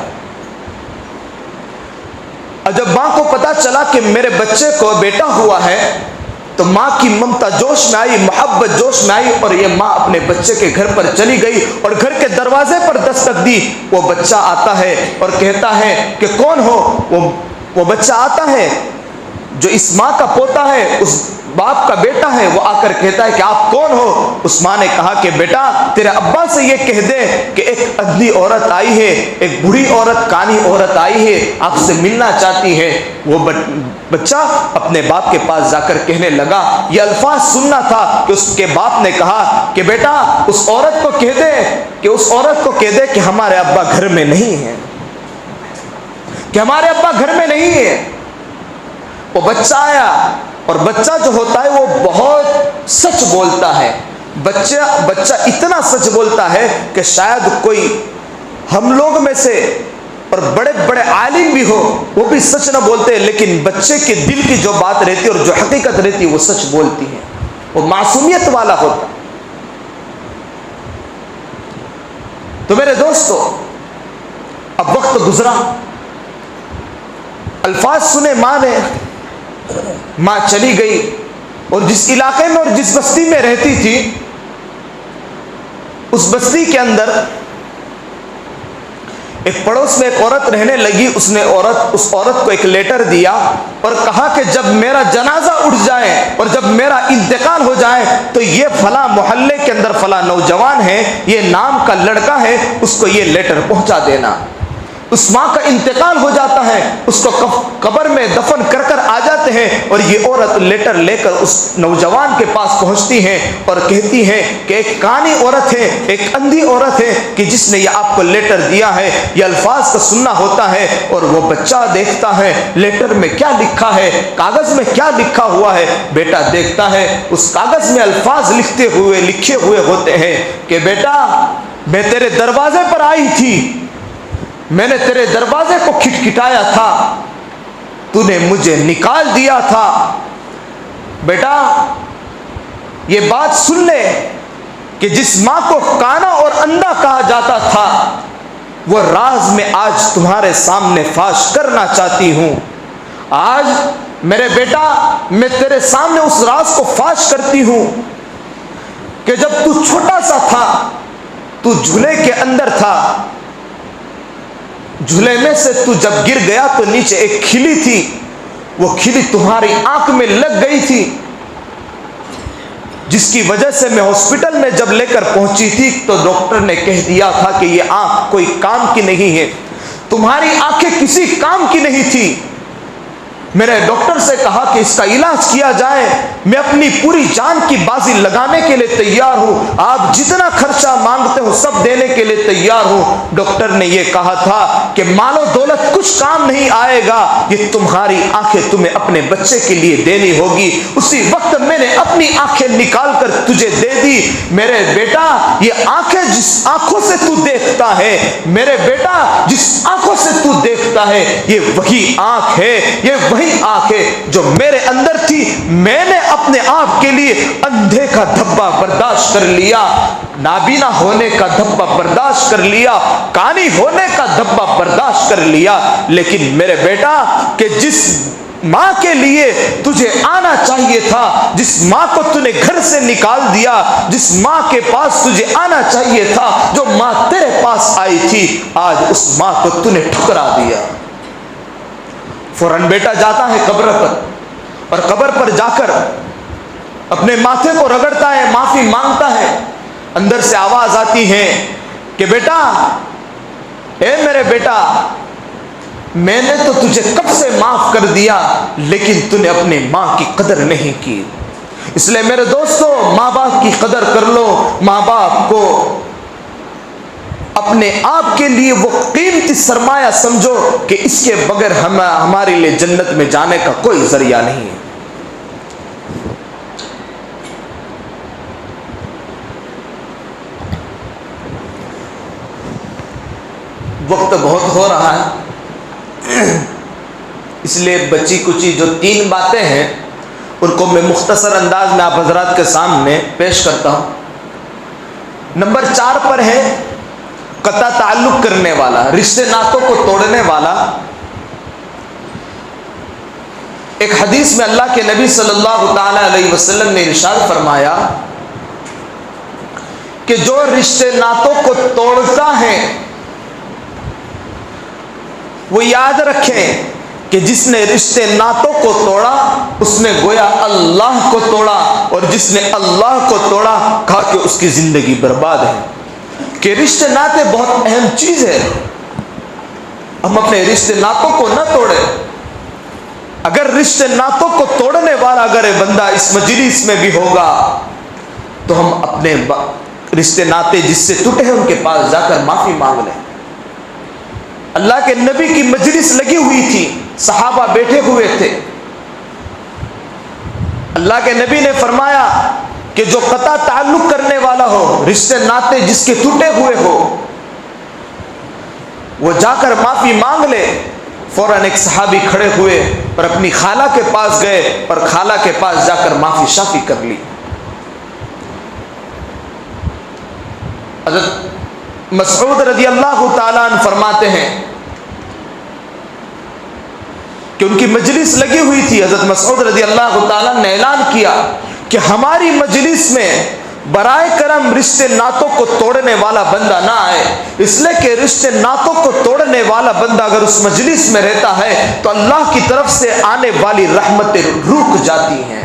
اور جب ماں کو پتا چلا کہ میرے بچے کو بیٹا ہوا ہے تو ماں کی ممتا جوش میں آئی، محبت جوش میں آئی، اور یہ ماں اپنے بچے کے گھر پر چلی گئی اور گھر کے دروازے پر دستک دی۔ وہ بچہ آتا ہے اور کہتا ہے کہ کون ہو؟ وہ بچہ آتا ہے جو اس ماں کا پوتا ہے، اس باپ کا بیٹا ہے، وہ آ کر کہتا ہے کہ آپ کون ہو؟ اس ماں نے کہا کہ بیٹا تیرے ابا سے یہ کہہ دے کہ ایک اندھی عورت آئی ہے، ایک بوڑھی عورت، کانی عورت آئی ہے، آپ سے ملنا چاہتی ہے۔ وہ بچہ اپنے باپ کے پاس جا کر کہنے لگا، یہ الفاظ سننا تھا کہ اس کے باپ نے کہا کہ بیٹا اس عورت کو کہہ دے کہ ہمارے ابا گھر میں نہیں ہے، کہ ہمارے ابا گھر میں نہیں ہے۔ وہ بچہ آیا، اور بچہ جو ہوتا ہے وہ بہت سچ بولتا ہے۔ بچہ اتنا سچ بولتا ہے کہ شاید کوئی ہم لوگ میں سے اور بڑے بڑے عالم بھی ہو وہ بھی سچ نہ بولتے، لیکن بچے کے دل کی جو بات رہتی ہے اور جو حقیقت رہتی ہے وہ سچ بولتی ہے، وہ معصومیت والا ہوتا۔ تو میرے دوستو اب وقت گزرا، الفاظ سنے ماں نے، ماں چلی گئی، اور جس علاقے میں اور جس بستی میں رہتی تھی اس بستی کے اندر ایک پڑوس میں ایک عورت رہنے لگی۔ اس عورت کو ایک لیٹر دیا اور کہا کہ جب میرا جنازہ اٹھ جائے اور جب میرا انتقال ہو جائے تو یہ فلاں محلے کے اندر فلاں نوجوان ہے، یہ نام کا لڑکا ہے، اس کو یہ لیٹر پہنچا دینا۔ اس ماں کا انتقال ہو جاتا ہے، اس کو قبر میں دفن کر کر آ جاتے ہیں، اور یہ عورت لیٹر لے کر اس نوجوان کے پاس پہنچتی ہیں اور کہتی ہیں کہ ایک کانی عورت ہے، ایک اندھی عورت ہے کہ جس نے یہ آپ کو لیٹر دیا ہے، یہ الفاظ کا سننا ہوتا ہے۔ اور وہ بچہ دیکھتا ہے لیٹر میں کیا لکھا ہے، کاغذ میں کیا لکھا ہوا ہے۔ بیٹا دیکھتا ہے اس کاغذ میں الفاظ لکھے ہوئے ہوتے ہیں کہ بیٹا میں تیرے دروازے پر آئی تھی، میں نے تیرے دروازے کو کھٹکھٹایا تھا، تو نے مجھے نکال دیا تھا۔ بیٹا یہ بات سن لے کہ جس ماں کو کانا اور اندھا کہا جاتا تھا وہ راز میں آج تمہارے سامنے فاش کرنا چاہتی ہوں۔ آج میرے بیٹا میں تیرے سامنے اس راز کو فاش کرتی ہوں کہ جب تو چھوٹا سا تھا، تو جھولے کے اندر تھا، جھولے میں سے تو جب گر گیا تو نیچے ایک کھلی تھی، وہ کھلی تمہاری آنکھ میں لگ گئی تھی، جس کی وجہ سے میں ہاسپٹل میں جب لے کر پہنچی تھی تو ڈاکٹر نے کہہ دیا تھا کہ یہ آنکھ کوئی کام کی نہیں ہے، تمہاری آنکھیں کسی کام کی نہیں تھی۔ میں نے ڈاکٹر سے کہا کہ اس کا علاج کیا جائے، میں اپنی پوری جان کی بازی لگانے کے لیے تیار ہوں، آپ جتنا خرچہ مانگتے ہو سب دینے کے لیے تیار ہوں۔ ڈاکٹر نے یہ کہا تھا کہ مال و دولت کچھ کام نہیں آئے گا، یہ تمہاری آنکھیں تمہیں اپنے بچے کے لیے دینی ہوگی۔ اسی وقت میں نے اپنی آنکھیں نکال کر تجھے دے دی۔ میرے بیٹا، یہ آنکھیں جس آنکھوں سے تو دیکھتا ہے، میرے بیٹا جس آنکھوں سے تو دیکھتا ہے، یہ وہی آنکھ ہے، یہ وہی آنکھ ہے جو میرے اندر تھی۔ میں نے اپنے آپ کے لیے اندھے کا دھبا برداشت کر لیا، نابینا ہونے کا دھبا برداشت کر لیا، کانی ہونے کا دھبا برداشت کر لیا، لیکن میرے بیٹا کہ جس ماں کے لیے تجھے آنا چاہیے تھا، جس ماں کو تو نے گھر سے نکال دیا، جس ماں کے پاس تجھے آنا چاہیے تھا، جو ماں تیرے پاس آئی تھی، آج اس ماں کو تو نے ٹھکرا دیا۔ فوراً بیٹا جاتا ہے قبر پر، اور قبر پر جا کر اپنے ماتھے کو رگڑتا ہے، معافی مانگتا ہے۔ اندر سے آواز آتی ہے کہ بیٹا، اے میرے بیٹا، میں نے تو تجھے کب سے معاف کر دیا، لیکن تو نے اپنے ماں کی قدر نہیں کی۔ اس لیے میرے دوستو، ماں باپ کی قدر کر لو، ماں باپ کو اپنے آپ کے لیے وہ قیمتی سرمایہ سمجھو کہ اس کے بغیر ہمارے لیے جنت میں جانے کا کوئی ذریعہ نہیں ہے۔ وقت بہت ہو رہا ہے، اس لیے بچی کچی جو 3 باتیں ہیں ان کو میں مختصر انداز میں آپ حضرات کے سامنے پیش کرتا ہوں۔ نمبر 4 پر ہے قطع تعلق کرنے والا، رشتے ناتوں کو توڑنے والا۔ ایک حدیث میں اللہ کے نبی صلی اللہ تعالی علیہ وسلم نے ارشاد فرمایا کہ جو رشتے ناتوں کو توڑتا ہے وہ یاد رکھیں کہ جس نے رشتے ناتوں کو توڑا اس نے گویا اللہ کو توڑا، اور جس نے اللہ کو توڑا کہا کہ اس کی زندگی برباد ہے۔ کہ رشتے ناتے بہت اہم چیز ہے، ہم اپنے رشتے ناتوں کو نہ توڑیں۔ اگر رشتے ناتوں کو توڑنے والا اگر بندہ اس مجلس میں بھی ہوگا تو ہم اپنے رشتے ناتے جس سے ٹوٹے ہیں ان کے پاس جا کر معافی مانگ لیں۔ اللہ کے نبی کی مجلس لگی ہوئی تھی، صحابہ بیٹھے ہوئے تھے، اللہ کے نبی نے فرمایا کہ جو قطع تعلق کرنے والا ہو، رشتے ناتے جس کے ٹوٹے ہوئے ہو، وہ جا کر معافی مانگ لے۔ فوراً ایک صحابی کھڑے ہوئے اور اپنی خالہ کے پاس گئے اور خالہ کے پاس جا کر معافی شافی کر لی۔ حضرت مسعود رضی اللہ تعالیٰ عنہ فرماتے ہیں کہ ان کی مجلس لگی ہوئی تھی، حضرت مسعود رضی اللہ تعالیٰ نے اعلان کیا کہ ہماری مجلس میں برائے کرم رشتے ناتوں کو توڑنے والا بندہ نہ آئے، اس لیے کہ رشتے ناتوں کو توڑنے والا بندہ اگر اس مجلس میں رہتا ہے تو اللہ کی طرف سے آنے والی رحمتیں رک جاتی ہیں۔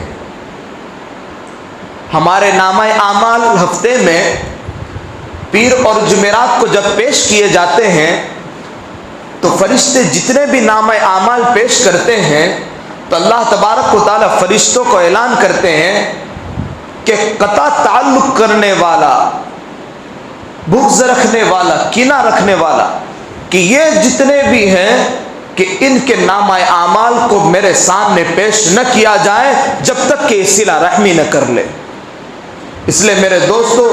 ہمارے نامہ اعمال ہفتے میں پیر اور جمعرات کو جب پیش کیے جاتے ہیں تو فرشتے جتنے بھی نامہ اعمال پیش کرتے ہیں تو اللہ تبارک و تعالیٰ فرشتوں کو اعلان کرتے ہیں کہ قطع تعلق کرنے والا، بغض رکھنے والا، کینہ رکھنے والا، کہ یہ جتنے بھی ہیں کہ ان کے نامہ اعمال کو میرے سامنے پیش نہ کیا جائے جب تک کہ صلہ رحمی نہ کر لے۔ اس لیے میرے دوستو،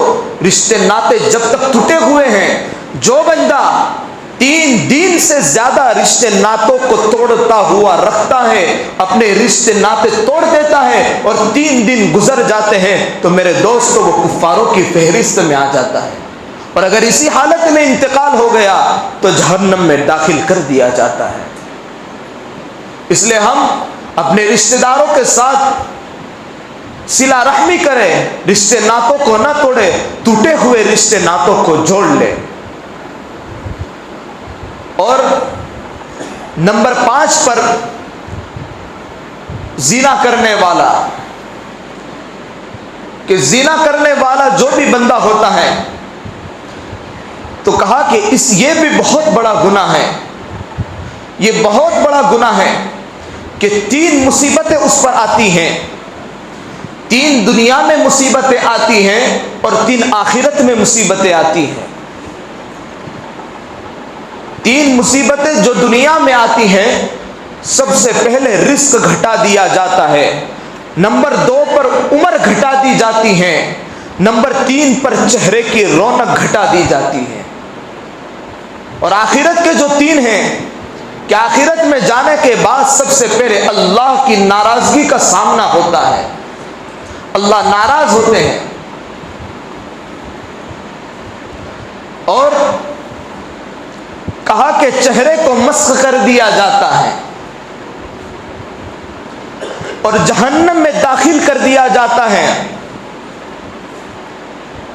رشتے ناتے جب تک ٹوٹے ہوئے ہیں، جو بندہ 3 دن سے زیادہ رشتے ناتوں کو توڑتا ہوا رکھتا ہے، اپنے رشتے ناتے توڑ دیتا ہے اور 3 دن گزر جاتے ہیں تو میرے دوستو وہ کفاروں کی فہرست میں آ جاتا ہے، اور اگر اسی حالت میں انتقال ہو گیا تو جہنم میں داخل کر دیا جاتا ہے۔ اس لیے ہم اپنے رشتے داروں کے ساتھ صلہ رحمی کریں، رشتے ناتوں کو نہ توڑے، ٹوٹے ہوئے رشتے ناتوں کو جوڑ لیں۔ اور نمبر 5 پر زنا کرنے والا، کہ زنا کرنے والا جو بھی بندہ ہوتا ہے، تو کہا کہ یہ بھی بہت بڑا گناہ ہے، یہ بہت بڑا گناہ ہے کہ 3 مصیبتیں اس پر آتی ہیں، 3 دنیا میں مصیبتیں آتی ہیں اور 3 آخرت میں مصیبتیں آتی ہیں۔ 3 مصیبتیں جو دنیا میں آتی ہیں، سب سے پہلے رزق گھٹا دیا جاتا ہے، نمبر 2 پر عمر گھٹا دی جاتی ہے، نمبر 3 پر چہرے کی رونق گھٹا دی جاتی ہے۔ اور آخرت کے جو 3 ہیں کہ آخرت میں جانے کے بعد سب سے پہلے اللہ کی ناراضگی کا سامنا ہوتا ہے، اللہ ناراض ہوتے ہیں، اور کہا کہ چہرے کو مسخ کر دیا جاتا ہے اور جہنم میں داخل کر دیا جاتا ہے۔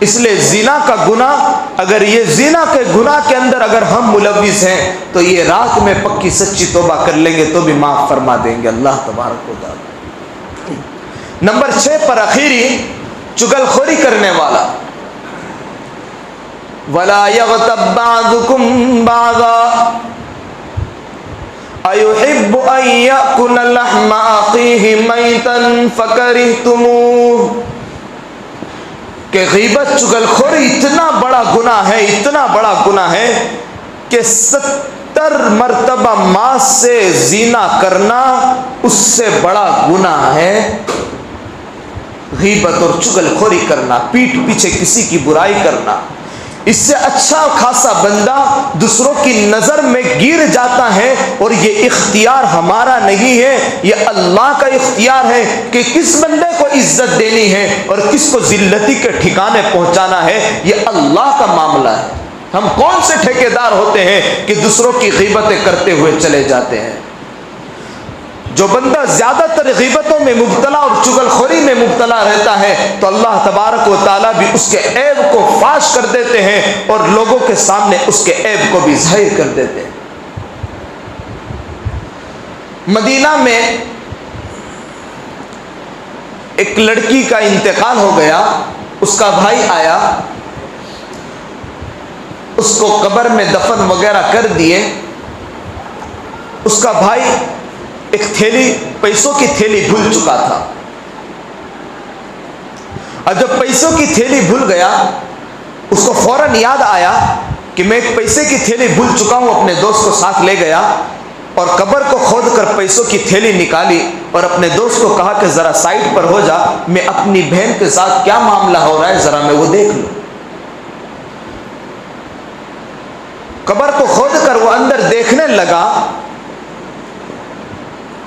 اس لیے زنا کا گناہ، اگر یہ زنا کے گناہ کے اندر اگر ہم ملوث ہیں تو یہ رات میں پکی سچی توبہ کر لیں گے تو بھی معاف فرما دیں گے اللہ تبارک و تعالی۔ نمبر 6 پر اخیری، چغل خوری کرنے والا، وَلَا يَغْتَبْ بَعْضُكُمْ بَعْضًا أَيُحِبُّ أَن يَأْكُلَ لَحْمَ أَخِيهِ مَيْتًا فَكَرِهْتُمُوهُ، کہ غیبت چغل خوری اتنا بڑا گناہ ہے، اتنا بڑا گناہ ہے کہ 70 مرتبہ ماں سے زنا کرنا اس سے بڑا گناہ ہے۔ غیبت اور چغل خوری کرنا، پیٹھ پیچھے کسی کی برائی کرنا، اس سے اچھا خاصا بندہ دوسروں کی نظر میں گر جاتا ہے۔ اور یہ اختیار ہمارا نہیں ہے، یہ اللہ کا اختیار ہے کہ کس بندے کو عزت دینی ہے اور کس کو ذلتی کے ٹھکانے پہنچانا ہے، یہ اللہ کا معاملہ ہے۔ ہم کون سے ٹھیکیدار ہوتے ہیں کہ دوسروں کی غیبتیں کرتے ہوئے چلے جاتے ہیں؟ جو بندہ زیادہ تر غیبتوں میں مبتلا اور چغل خوری میں مبتلا رہتا ہے تو اللہ تبارک و تعالیٰ بھی اس کے عیب کو فاش کر دیتے ہیں اور لوگوں کے سامنے اس کے عیب کو بھی ظاہر کر دیتے ہیں۔ مدینہ میں ایک لڑکی کا انتقال ہو گیا، اس کا بھائی آیا، اس کو قبر میں دفن وغیرہ کر دیے۔ اس کا بھائی ایک تھیلی، پیسوں کی تھیلی بھول چکا تھا، اور جب پیسوں کی تھیلی بھول گیا اس کو فوراً یاد آیا کہ میں ایک پیسے کی تھیلی بھول چکا ہوں، اپنے دوست کو ساتھ لے گیا اور قبر کو کھود کر پیسوں کی تھیلی نکالی اور اپنے دوست کو کہا کہ ذرا سائڈ پر ہو جا، میں اپنی بہن کے ساتھ کیا معاملہ ہو رہا ہے ذرا میں وہ دیکھ لوں۔ قبر کو کھود کر وہ اندر دیکھنے لگا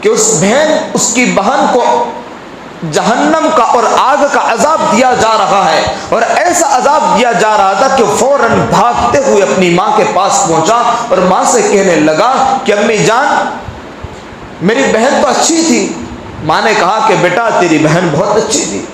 کہ اس کی بہن کو جہنم کا اور آگ کا عذاب دیا جا رہا ہے، اور ایسا عذاب دیا جا رہا تھا کہ فوراً بھاگتے ہوئے اپنی ماں کے پاس پہنچا اور ماں سے کہنے لگا کہ امی جان میری بہن تو اچھی تھی۔ ماں نے کہا کہ بیٹا تیری بہن بہت اچھی تھی،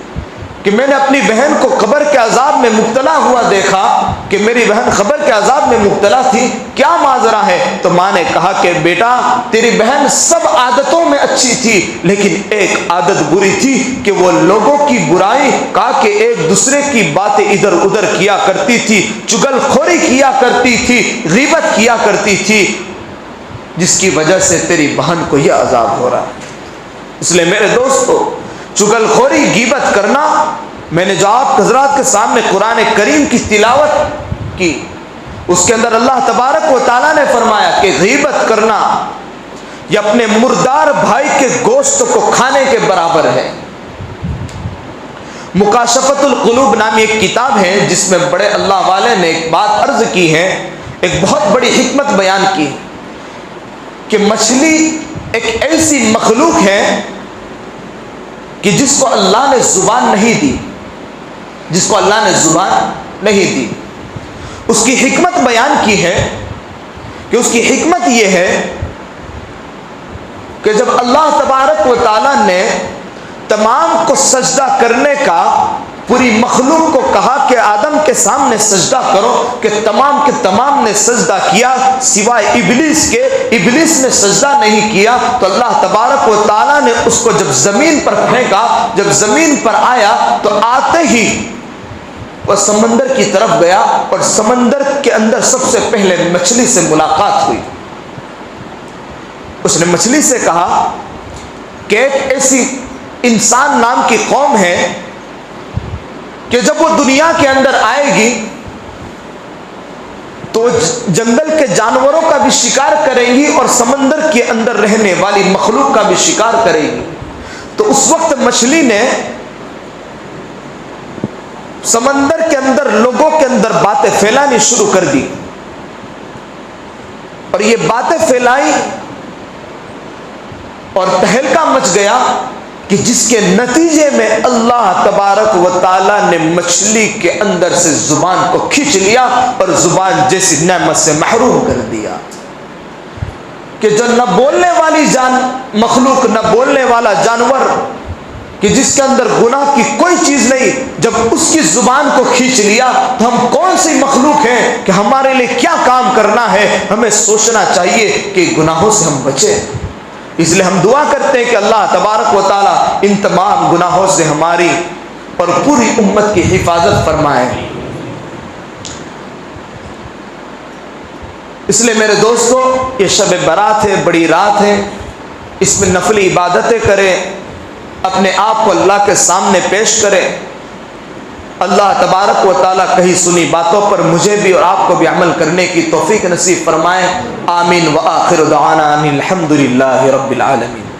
کہ میں نے اپنی بہن کو قبر کے عذاب میں مبتلا ہوا دیکھا کہ میری بہن قبر کے عذاب میں مبتلا تھی، کیا ماجرا ہے؟ تو ماں نے کہا کہ بیٹا تیری بہن سب عادتوں میں اچھی تھی لیکن ایک عادت بری تھی کہ وہ لوگوں کی برائی کہا کہ ایک دوسرے کی باتیں ادھر ادھر کیا کرتی تھی، چغل خوری کیا کرتی تھی، غیبت کیا کرتی تھی، جس کی وجہ سے تیری بہن کو یہ عذاب ہو رہا ہے۔ اس لیے میرے دوستو، چغل خوری غیبت کرنا، میں نے جو آپ حضرات کے سامنے قرآن کریم کی تلاوت کی اس کے اندر اللہ تبارک و تعالیٰ نے فرمایا کہ غیبت کرنا یہ اپنے مردار بھائی کے گوشت کو کھانے کے برابر ہے۔ مکاشفت القلوب نامی ایک کتاب ہے جس میں بڑے اللہ والے نے ایک بات عرض کی ہے، ایک بہت بڑی حکمت بیان کی کہ مچھلی ایک ایسی مخلوق ہے کہ جس کو اللہ نے زبان نہیں دی، جس کو اللہ نے زبان نہیں دی۔ اس کی حکمت بیان کی ہے کہ اس کی حکمت یہ ہے کہ جب اللہ تبارک و تعالیٰ نے تمام کو سجدہ کرنے کا، پوری مخلوق کو کہا کہ آدم کے سامنے سجدہ کرو، کہ تمام کے تمام نے سجدہ کیا سوائے ابلیس کے، ابلیس نے سجدہ نہیں کیا۔ تو اللہ تبارک و تعالیٰ نے اس کو جب زمین پر پھینکا، جب زمین پر آیا تو آتے ہی وہ سمندر کی طرف گیا، اور سمندر کے اندر سب سے پہلے مچھلی سے ملاقات ہوئی۔ اس نے مچھلی سے کہا کہ ایک ایسی انسان نام کی قوم ہے کہ جب وہ دنیا کے اندر آئے گی تو جنگل کے جانوروں کا بھی شکار کریں گی اور سمندر کے اندر رہنے والی مخلوق کا بھی شکار کرے گی۔ تو اس وقت مچھلی نے سمندر کے اندر لوگوں کے اندر باتیں پھیلانی شروع کر دی، اور یہ باتیں پھیلائی اور تہلکہ مچ گیا، کہ جس کے نتیجے میں اللہ تبارک و تعالیٰ نے مچھلی کے اندر سے زبان کو کھینچ لیا اور زبان جیسی نعمت سے محروم کر دیا، کہ جو نہ بولنے والی مخلوق، نہ بولنے والا جانور، کہ جس کے اندر گناہ کی کوئی چیز نہیں، جب اس کی زبان کو کھینچ لیا تو ہم کون سی مخلوق ہیں کہ ہمارے لیے کیا کام کرنا ہے؟ ہمیں سوچنا چاہیے کہ گناہوں سے ہم بچیں۔ اس لیے ہم دعا کرتے ہیں کہ اللہ تبارک و تعالیٰ ان تمام گناہوں سے ہماری اور پوری امت کی حفاظت فرمائے۔ اس لیے میرے دوستو، یہ شب برات ہے، بڑی رات ہے، اس میں نفلی عبادتیں کریں، اپنے آپ کو اللہ کے سامنے پیش کریں۔ اللہ تبارک و تعالیٰ کہیں سنی باتوں پر مجھے بھی اور آپ کو بھی عمل کرنے کی توفیق نصیب فرمائے۔ آمین وآخر دعوانا ان الحمد للہ رب العالمین۔